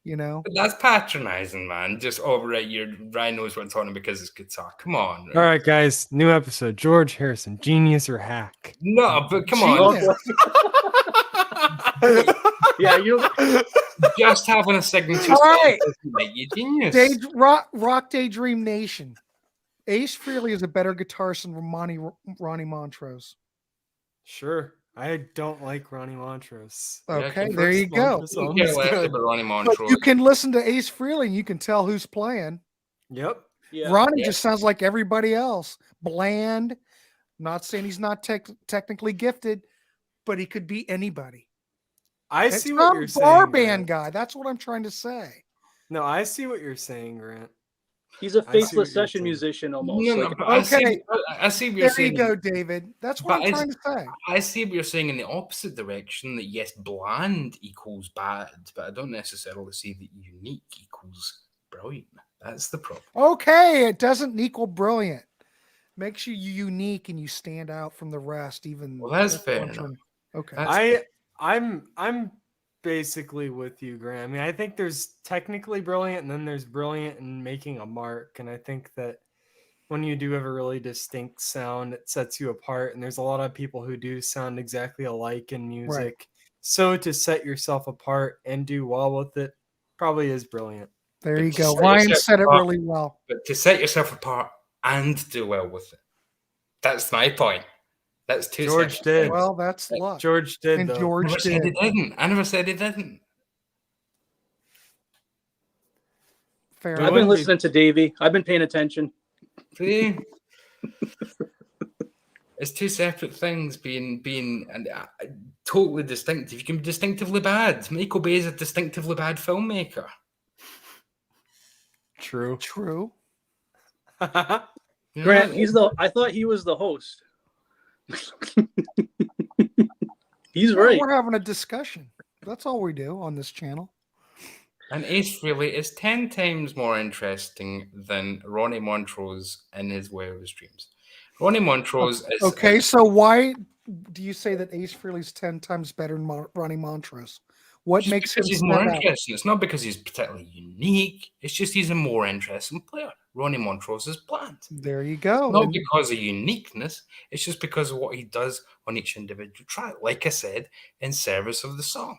[SPEAKER 1] You know,
[SPEAKER 5] But that's patronizing, man. Just Ryan knows what I'm talking because it's guitar. Come on.
[SPEAKER 4] All right, guys, new episode. George Harrison, genius or hack?
[SPEAKER 5] No, but come on.
[SPEAKER 1] Genius.
[SPEAKER 3] Yeah, you.
[SPEAKER 5] Just having a signature
[SPEAKER 1] All right.
[SPEAKER 5] doesn't make you genius.
[SPEAKER 1] Rock Daydream Nation. Ace Frehley is a better guitarist than Ronnie Montrose.
[SPEAKER 4] Sure. I don't like Ronnie Montrose.
[SPEAKER 1] Okay,
[SPEAKER 5] Yeah,
[SPEAKER 1] there you go.
[SPEAKER 4] Montrose
[SPEAKER 5] Don't
[SPEAKER 4] album
[SPEAKER 5] care
[SPEAKER 4] is
[SPEAKER 5] less
[SPEAKER 4] good.
[SPEAKER 5] about Ronnie
[SPEAKER 1] But
[SPEAKER 5] Montrose.
[SPEAKER 1] you can listen to Ace Frehley and you can tell who's playing.
[SPEAKER 4] Yep.
[SPEAKER 3] Yeah.
[SPEAKER 1] Ronnie just sounds like everybody else. Bland. Not saying he's not technically gifted, but he could be anybody.
[SPEAKER 4] I
[SPEAKER 1] It's
[SPEAKER 4] see what you're
[SPEAKER 1] some bar
[SPEAKER 4] saying.
[SPEAKER 1] band
[SPEAKER 4] Grant.
[SPEAKER 1] guy. That's what I'm trying to say.
[SPEAKER 4] No, I see what you're saying, Grant.
[SPEAKER 3] He's a
[SPEAKER 4] I see what
[SPEAKER 3] faceless
[SPEAKER 4] you're
[SPEAKER 3] session
[SPEAKER 4] saying.
[SPEAKER 3] musician almost.
[SPEAKER 5] No,
[SPEAKER 3] Like,
[SPEAKER 5] but
[SPEAKER 1] Okay.
[SPEAKER 5] I see what you're
[SPEAKER 1] There
[SPEAKER 5] saying.
[SPEAKER 1] you go, David. That's what
[SPEAKER 5] But
[SPEAKER 1] I'm trying to say.
[SPEAKER 5] I see what you're saying in the opposite direction, that yes, bland equals bad, but I don't necessarily see that unique equals brilliant. That's the problem.
[SPEAKER 1] Okay, it doesn't equal brilliant. Makes you unique and you stand out from the rest. Even
[SPEAKER 5] Well, that's
[SPEAKER 1] what
[SPEAKER 5] fair
[SPEAKER 1] I'm
[SPEAKER 5] enough.
[SPEAKER 1] trying- Okay.
[SPEAKER 5] That's
[SPEAKER 4] I'm basically with you, Grant. I mean, I think there's technically brilliant, and then there's brilliant in making a mark. And I think that when you do have a really distinct sound, it sets you apart. And there's a lot of people who do sound exactly alike in music. So to set yourself apart and do well with it probably is brilliant.
[SPEAKER 1] There
[SPEAKER 5] But
[SPEAKER 1] you
[SPEAKER 5] to
[SPEAKER 1] go.
[SPEAKER 5] set
[SPEAKER 1] Ryan
[SPEAKER 5] yourself
[SPEAKER 1] said it
[SPEAKER 5] apart-
[SPEAKER 1] really well.
[SPEAKER 5] But to set yourself apart and do well with it, that's my point. That's two
[SPEAKER 4] George
[SPEAKER 5] separate
[SPEAKER 4] did.
[SPEAKER 5] things.
[SPEAKER 1] Well, that's luck.
[SPEAKER 4] George did,
[SPEAKER 1] And
[SPEAKER 4] though.
[SPEAKER 5] I
[SPEAKER 1] George
[SPEAKER 5] never said
[SPEAKER 1] did.
[SPEAKER 5] he didn't. I never said he didn't.
[SPEAKER 1] Fair
[SPEAKER 3] I've
[SPEAKER 1] enough.
[SPEAKER 3] been listening to Davey. I've been paying attention.
[SPEAKER 5] See? It's two separate things being and totally distinctive. You can be distinctively bad. Michael Bay is a distinctively bad filmmaker.
[SPEAKER 4] True.
[SPEAKER 1] True.
[SPEAKER 5] You know,
[SPEAKER 3] Grant, I thought he was the host. He's
[SPEAKER 1] Well,
[SPEAKER 3] right.
[SPEAKER 1] we're having a discussion. That's all we do on this channel.
[SPEAKER 5] and Ace really is 10 times more interesting than Ronnie Montrose in his Wildest Dreams. Ronnie Montrose is
[SPEAKER 1] Okay, so why do you say that Ace Frehley's 10 times better than Ronnie Montrose? What
[SPEAKER 5] just
[SPEAKER 1] makes him
[SPEAKER 5] because he's more
[SPEAKER 1] stand out?
[SPEAKER 5] interesting. It's not because he's particularly unique. It's just he's a more interesting player. Ronnie Montrose is bland.
[SPEAKER 1] There you go.
[SPEAKER 5] Not
[SPEAKER 1] And
[SPEAKER 5] because of uniqueness, it's just because of what he does on each individual track, like I said, in service of the song.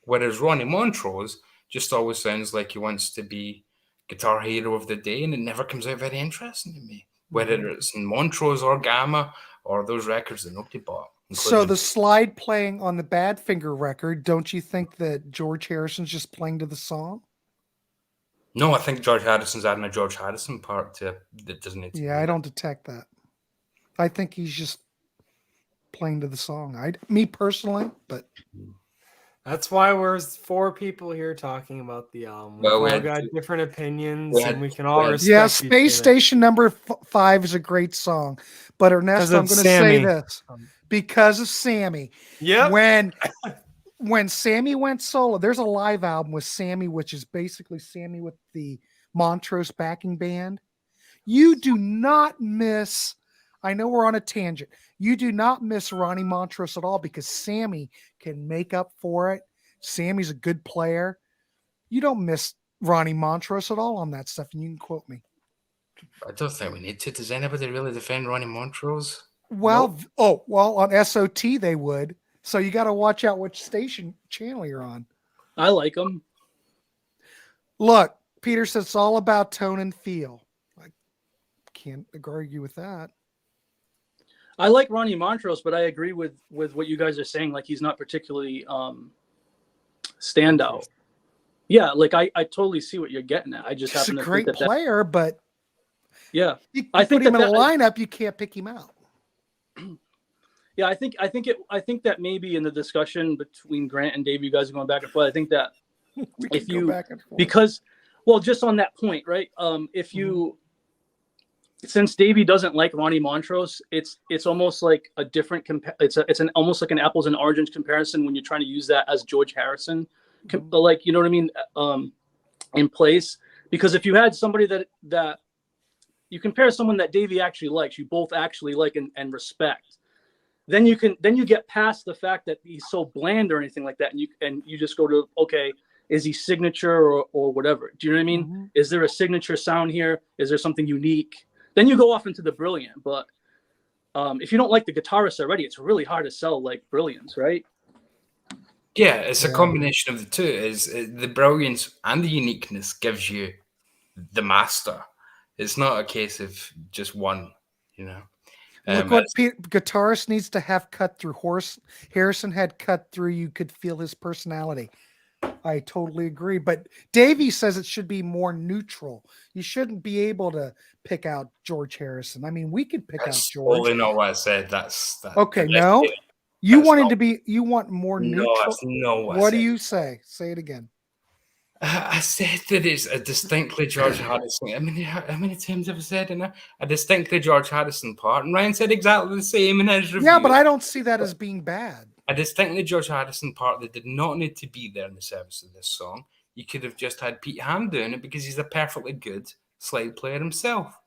[SPEAKER 5] Whereas Ronnie Montrose just always sounds like he wants to be guitar hero of the day, and it never comes out very interesting to me. Whether it's in Montrose or Gamma or those records that nobody bought.
[SPEAKER 1] so
[SPEAKER 5] including-
[SPEAKER 1] the slide playing on the Badfinger record, don't you think that George Harrison's just playing to the song?
[SPEAKER 5] No, I think George Harrison's adding a George Harrison part to it that doesn't need to
[SPEAKER 1] Yeah,
[SPEAKER 5] be.
[SPEAKER 1] I don't detect that. I think he's just playing to the song. Me personally, but
[SPEAKER 4] That's why we're 4 people here talking about the album.
[SPEAKER 5] Well, we
[SPEAKER 4] We've all
[SPEAKER 5] had
[SPEAKER 4] got
[SPEAKER 5] to-
[SPEAKER 4] different opinions,
[SPEAKER 5] we had-
[SPEAKER 4] and we can all
[SPEAKER 5] we had-
[SPEAKER 4] respect
[SPEAKER 1] yeah,
[SPEAKER 4] each
[SPEAKER 1] Space
[SPEAKER 4] other.
[SPEAKER 1] Station number 5 is a great song. But Ernesto,
[SPEAKER 4] 'Cause
[SPEAKER 1] I'm
[SPEAKER 4] of
[SPEAKER 1] going to say
[SPEAKER 4] Sammy.
[SPEAKER 1] this because of Sammy.
[SPEAKER 4] Yep.
[SPEAKER 1] When Sammy went solo, there's a live album with Sammy, which is basically Sammy with the Montrose backing band. You do not miss. I know we're on a tangent. You do not miss Ronnie Montrose at all because Sammy can make up for it. Sammy's a good player. You don't miss Ronnie Montrose at all on that stuff, and you can quote me.
[SPEAKER 5] I don't think we need to. Does anybody really defend Ronnie Montrose?
[SPEAKER 1] Well, on SOT they would. So you got to watch out which channel you're on.
[SPEAKER 3] I like him.
[SPEAKER 1] Look, Peter says it's all about tone and feel. I can't argue with that.
[SPEAKER 3] I like Ronnie Montrose, but I agree with what you guys are saying. Like, he's not particularly standout. Yeah, like I totally see what you're getting at. I just
[SPEAKER 1] He's a
[SPEAKER 3] happen to
[SPEAKER 1] great
[SPEAKER 3] think that
[SPEAKER 1] player, but
[SPEAKER 3] yeah,
[SPEAKER 1] I think
[SPEAKER 3] that
[SPEAKER 1] him in a lineup, you can't pick him out.
[SPEAKER 3] Yeah, I think that maybe in the discussion between Grant and Dave, you guys are going back and forth. I think that
[SPEAKER 1] We
[SPEAKER 3] if
[SPEAKER 1] can
[SPEAKER 3] you
[SPEAKER 1] go back and forth.
[SPEAKER 3] because, well, just on that point, right? If you since Davey doesn't like Ronnie Montrose, it's almost like a different it's an almost like an apples and oranges comparison when you're trying to use that as George Harrison, like, you know what I mean, in place. Because if you had somebody that you compare someone that Davey actually likes, you both actually like and respect, then you get past the fact that he's so bland or anything like that, and you just go to, okay, is he signature or whatever? Do you know what I mean? Is there a signature sound here? Is there something unique? Then you go off into the brilliant. But if you don't like the guitarist already, it's really hard to sell like brilliance, right?
[SPEAKER 5] Yeah, it's a combination of the two. Is the brilliance and the uniqueness gives you the master. It's not a case of just one, you know.
[SPEAKER 1] Look what guitarist needs to have cut through. Harrison had cut through. You could feel his personality. I totally agree. But Davey says it should be more neutral. You shouldn't be able to pick out George Harrison. I mean, we could pick out George.
[SPEAKER 5] Totally not what I said. That's
[SPEAKER 1] okay. No, you wanted to be. You want more neutral.
[SPEAKER 5] No, that's not
[SPEAKER 1] what do you say? Say it again.
[SPEAKER 5] I said that it's a distinctly George Harrison. I mean, how many times have I said it now? A distinctly George Harrison part, and Ryan said exactly the same in his review.
[SPEAKER 1] Yeah, but I don't see that as being bad.
[SPEAKER 5] A distinctly George Harrison part that did not need to be there in the service of this song. You could have just had Pete Ham doing it because he's a perfectly good slide player himself,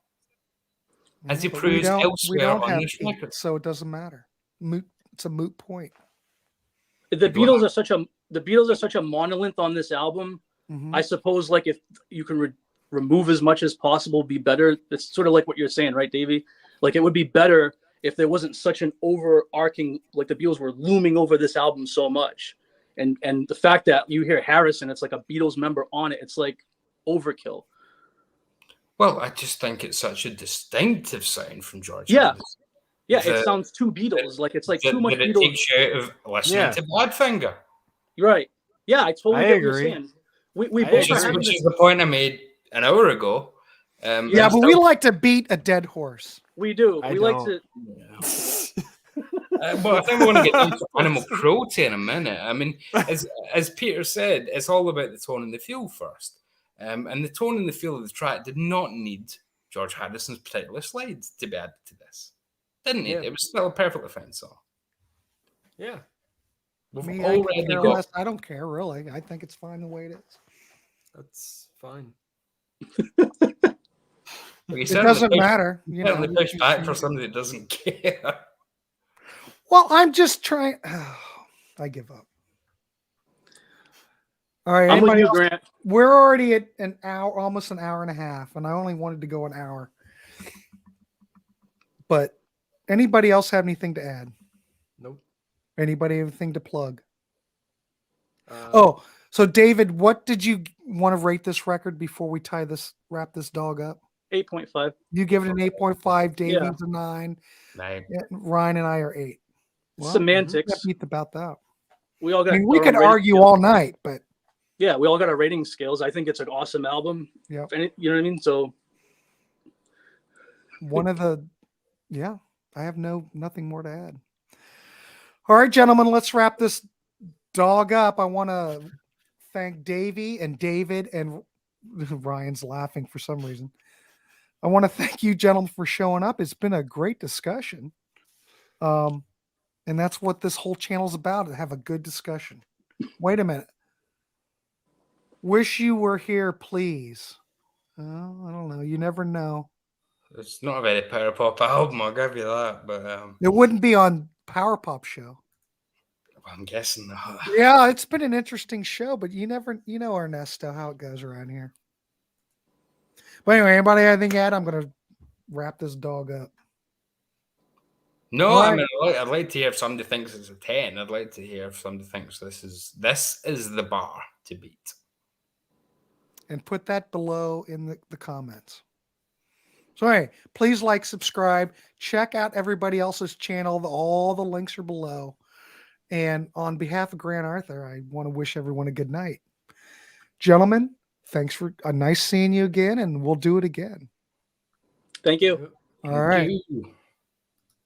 [SPEAKER 5] as he proves elsewhere on this record.
[SPEAKER 1] So it doesn't matter. It's a moot point.
[SPEAKER 3] The Beatles are such a monolith on this album. I suppose, like, if you can remove as much as possible, be better. It's sort of like what you're saying, right, Davey? Like, it would be better if there wasn't such an overarching, like the Beatles were looming over this album so much. And the fact that you hear Harrison, it's like a Beatles member on it. It's like overkill.
[SPEAKER 5] Well, I just think it's such a distinctive sound from George.
[SPEAKER 3] Yeah. Harrison. Yeah, it sounds too Beatles. Like, it's like too much Beatles.
[SPEAKER 5] It takes you out of listening to Badfinger.
[SPEAKER 3] Right. Yeah, I totally get what you're saying. We both
[SPEAKER 5] which is the point I made an hour ago.
[SPEAKER 1] Yeah, but we like to beat a dead horse.
[SPEAKER 3] We do. We like to.
[SPEAKER 5] Well, I think we want to get into Animal Cruelty in a minute. I mean, as Peter said, it's all about the tone and the feel first. And the tone and the feel of the track did not need George Harrison's particular slides to be added to this. Didn't need it. It was still a perfectly fine song.
[SPEAKER 4] Yeah.
[SPEAKER 1] I don't care, really. I think it's fine the way it is.
[SPEAKER 4] That's fine.
[SPEAKER 1] It doesn't matter.
[SPEAKER 5] You know, they push back for somebody that doesn't care.
[SPEAKER 1] Well, I'm just trying. I give up. All right,
[SPEAKER 3] I'm with you, Grant.
[SPEAKER 1] We're already at an hour, almost an hour and a half, and I only wanted to go an hour. But anybody else have anything to add?
[SPEAKER 4] Nope.
[SPEAKER 1] Anybody have anything to plug? So David, what did you want to rate this record before we wrap this dog up?
[SPEAKER 3] 8.5.
[SPEAKER 1] You give it an 8.5. David's a 9. Ryan and I are 8.
[SPEAKER 3] Well, semantics.
[SPEAKER 1] Beat about that.
[SPEAKER 3] We all got.
[SPEAKER 1] I mean, we could argue all night, but
[SPEAKER 3] yeah, we all got our rating scales. I think it's an awesome album.
[SPEAKER 1] Yeah,
[SPEAKER 3] you know what I mean. So
[SPEAKER 1] I have nothing more to add. All right, gentlemen, let's wrap this dog up. I want to thank Davy and David, and Ryan's laughing for some reason. I want to thank you, gentlemen, for showing up. It's been a great discussion. And that's what this whole channel is about, to have a good discussion. Wait a minute. Wish you were here, please. I don't know. You never know.
[SPEAKER 5] It's not a very power pop album, I'll give you that. But
[SPEAKER 1] it wouldn't be on Power Pop Show.
[SPEAKER 5] I'm guessing not.
[SPEAKER 1] Yeah, it's been an interesting show, but you know Ernesto, how it goes around here. But anyway, anybody have anything to add? I'm going to wrap this dog up.
[SPEAKER 5] No, I mean, I'd like to hear if somebody thinks it's a 10. I'd like to hear if somebody thinks this is the bar to beat.
[SPEAKER 1] and put that below in the comments. So anyway, please like, subscribe, check out everybody else's channel. All the links are below. And on behalf of Grant Arthur, I want to wish everyone a good night. Gentlemen, thanks for nice seeing you again, and we'll do it again.
[SPEAKER 3] Thank you.
[SPEAKER 1] All right.
[SPEAKER 5] You.